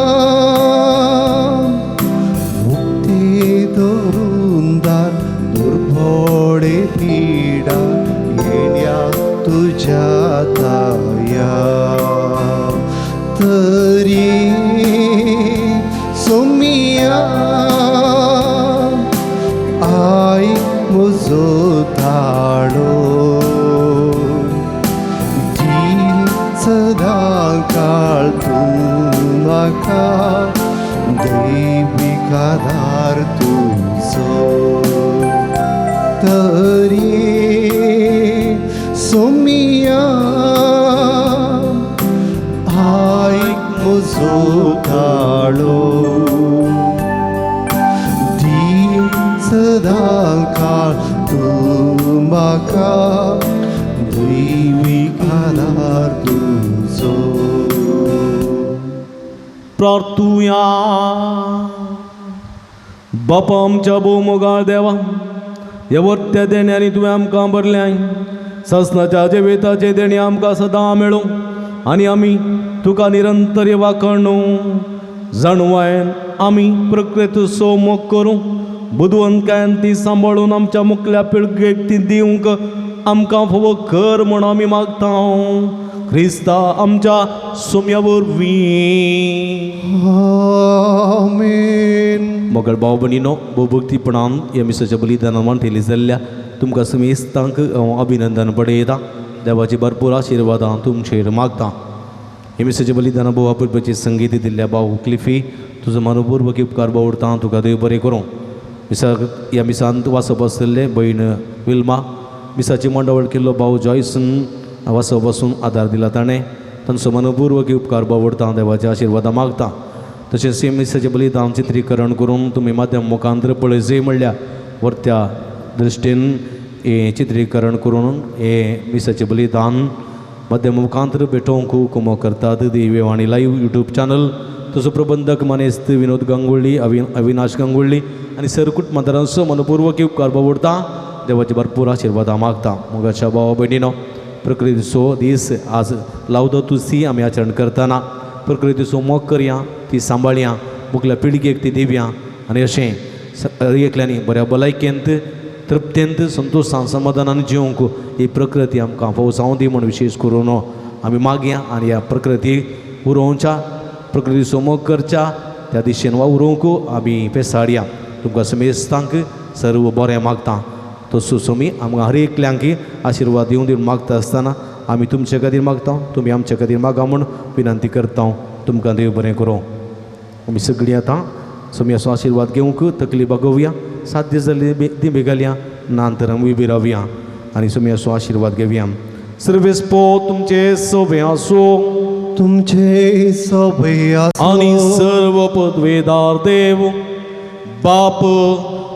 मुक्ती दोरुंदार दुर्भोडे पीडा येण्या तुझ्या दाया तरी सुमिया आई मुजो धाड म्हाका दैवीक आदार तुजो तरी सोमिया आयक म्हजो ताळो दी सदां काळ तूं म्हाका दैवीक आदार तुजो. प्रार्थुया. बापा आमच्या भोवमोगाळ देवा, ह्या वर्त्या देण्यानी तुवें आमकां भरल्याय. ससनाच्या जिविताचे देणी आमकां सदां मेळो आनी आमी तुका निरंतर वाखणू. जाणवायन आमी प्रकृतीचो मोग करूं, बुदवंतकायन ती सांबाळून आमच्या मुखल्या पिळगेक ती दिवंक आमकां फोव कर म्हूण आमी मागता. ख्रिस्ता आमच्या सोम्या वरवीं. आमेन. मोगळ भाव भयणीनो, भोवभक्तीपणान ह्या मिसाच्या बलिदानान वांटेली जाल्ल्या तुमकां समेस्तांक हांव अभिनंदन पळयता. देवाची भरपूर आशिर्वादां तुमचेर मागता. हे मिसाच्या बलिदाना भोवा पळोवपाची संगीत दिल्ल्या भाव क्लिफी तुजो मनपूर्वक उपकार बावडता. तुका देव बरें करूं. ह्या मिसांत वासप आसतले भयण विल्मा, मिसाची मंडवळ केल्लो भाव जॉयसन वासप पासून आदार दिला ताणें. तांचो मनपूर्वक उपकार बावडता. देवाच्या आशिर्वादां मागता. तशेंच हे मिसाचें बलिदान चित्रीकरण करून तुमी माध्यम मुखांतर पळयचें म्हणल्यार वर्त्या दृश्टीन हें चित्रीकरण करून हे मिसाचें बलिदान माध्यम मुखांतर भेटोवंक कुमो करतात. देवीवाणी लाईव्ह यूट्यूब चॅनल, तसो प्रबंधक मनेस्त विनोद गांगुळ्ळी, अविनाश गांगुळ्ळी आनी सरकूट मतदारांचो मनपूर्वक उपकार बावडता. देवाची भरपूर आशिर्वादां मागता. मोगाच्या भावा भयणीनो, प्रकृतीचो दीस आज लावतो तुसी आमी आचरण करतना प्रकृतीचो मोग करया, ती सांबाळया, मुखल्या पिळगेक ती दिवया आनी अशें एकल्यांनी बऱ्या भलायकेंत तृप्तेंत संतोशान समाधानान जिवंक ही प्रकृती आमकां फावो जावं दी म्हूण विशेश करून आमी मागया. आनी ह्या प्रकृतीक उरोवच्या, प्रकृतीचो मोग करच्या, त्या दिशेन वावरूंक आमी पेसाडया. तुमकां समेस्तांक सर्व बरें मागता. तसो सोमी आमकां हर एकल्यांक आशिर्वाद दिवन मागता आसतना आमी तुमचे खातीर मागता. तुमी आमचे खातीर मागा म्हूण विनंती करता. तुमकां देव बरें करूं. आमी सगळीं आतां सोम्याचो आशिर्वाद घेवंक तकली बागोवया. साध्य जाल्ली दिबे घालया, नांतर आमी उबी रावया आनी सोम्याचो आशिर्वाद घेवया. सर्वेस्पो तुमचे सोबे आसूं. तुमचे सोबे आनी सर्व पदवेदार देव बाप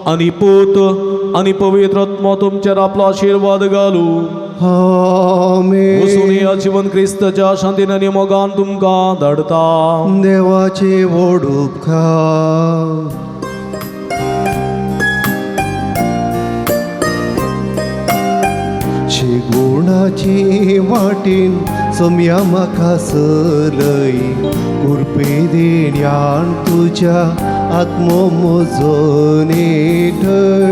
आनी पूत आनी पवित्र आत्मा तुमचेर आपलो आशिर्वाद घालू. आमेन. वचून या जीवन क्रिस्ताच्या शांतीन आनी मोगान तुमकां धाडता. देवाचे व्हड उपकार. गुणाची वाटेन सोम्या म्हाका सरय, कुरपे देण्यान तुज्या आत्मो म्हजो नेटय.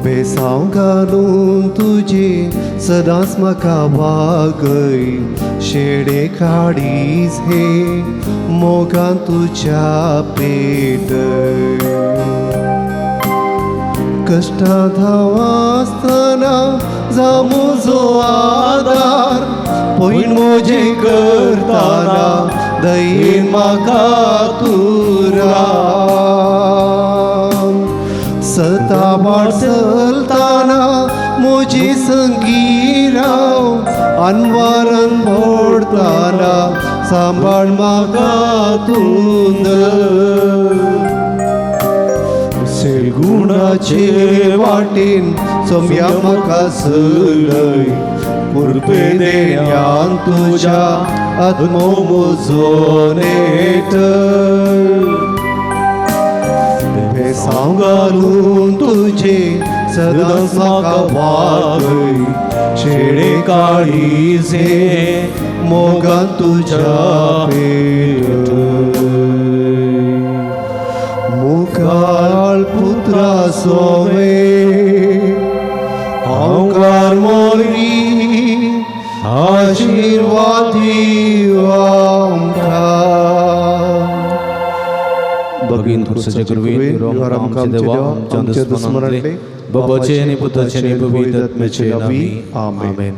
बेसांव घालून तुजे सदांच म्हाका वागय, शेडे काडीस हे मोगान तुज्या पेटय. कश्टांत हांव आसतना जा म्हजो आदार, पैन म्हजे करतना दयेन म्हाका तूं राव. सताबार चलतना म्हजी संगी राव, अनवरान भोडतना सांबाळ म्हाका तूं दर. गुणाचे वाटेन सोम्या म्हाका चलय, कुरपे देण्यान तुज्या आत्मो म्हजो नेटय. बेसांव घालून तुजे सदांच म्हाका वागय, शेडे काळीजे मोगान तुज्या पेटय. मुखार पुत्रा सोमे हांव मोरी आशिर्वाद दिव आमकां. भगीन खुर्साचे करवी आमच्या देवा आमच्या दुस्मनांतले बाबाचे आनी पुताचे आनी पवित्र आत्म्याचे नांवी. आमेन.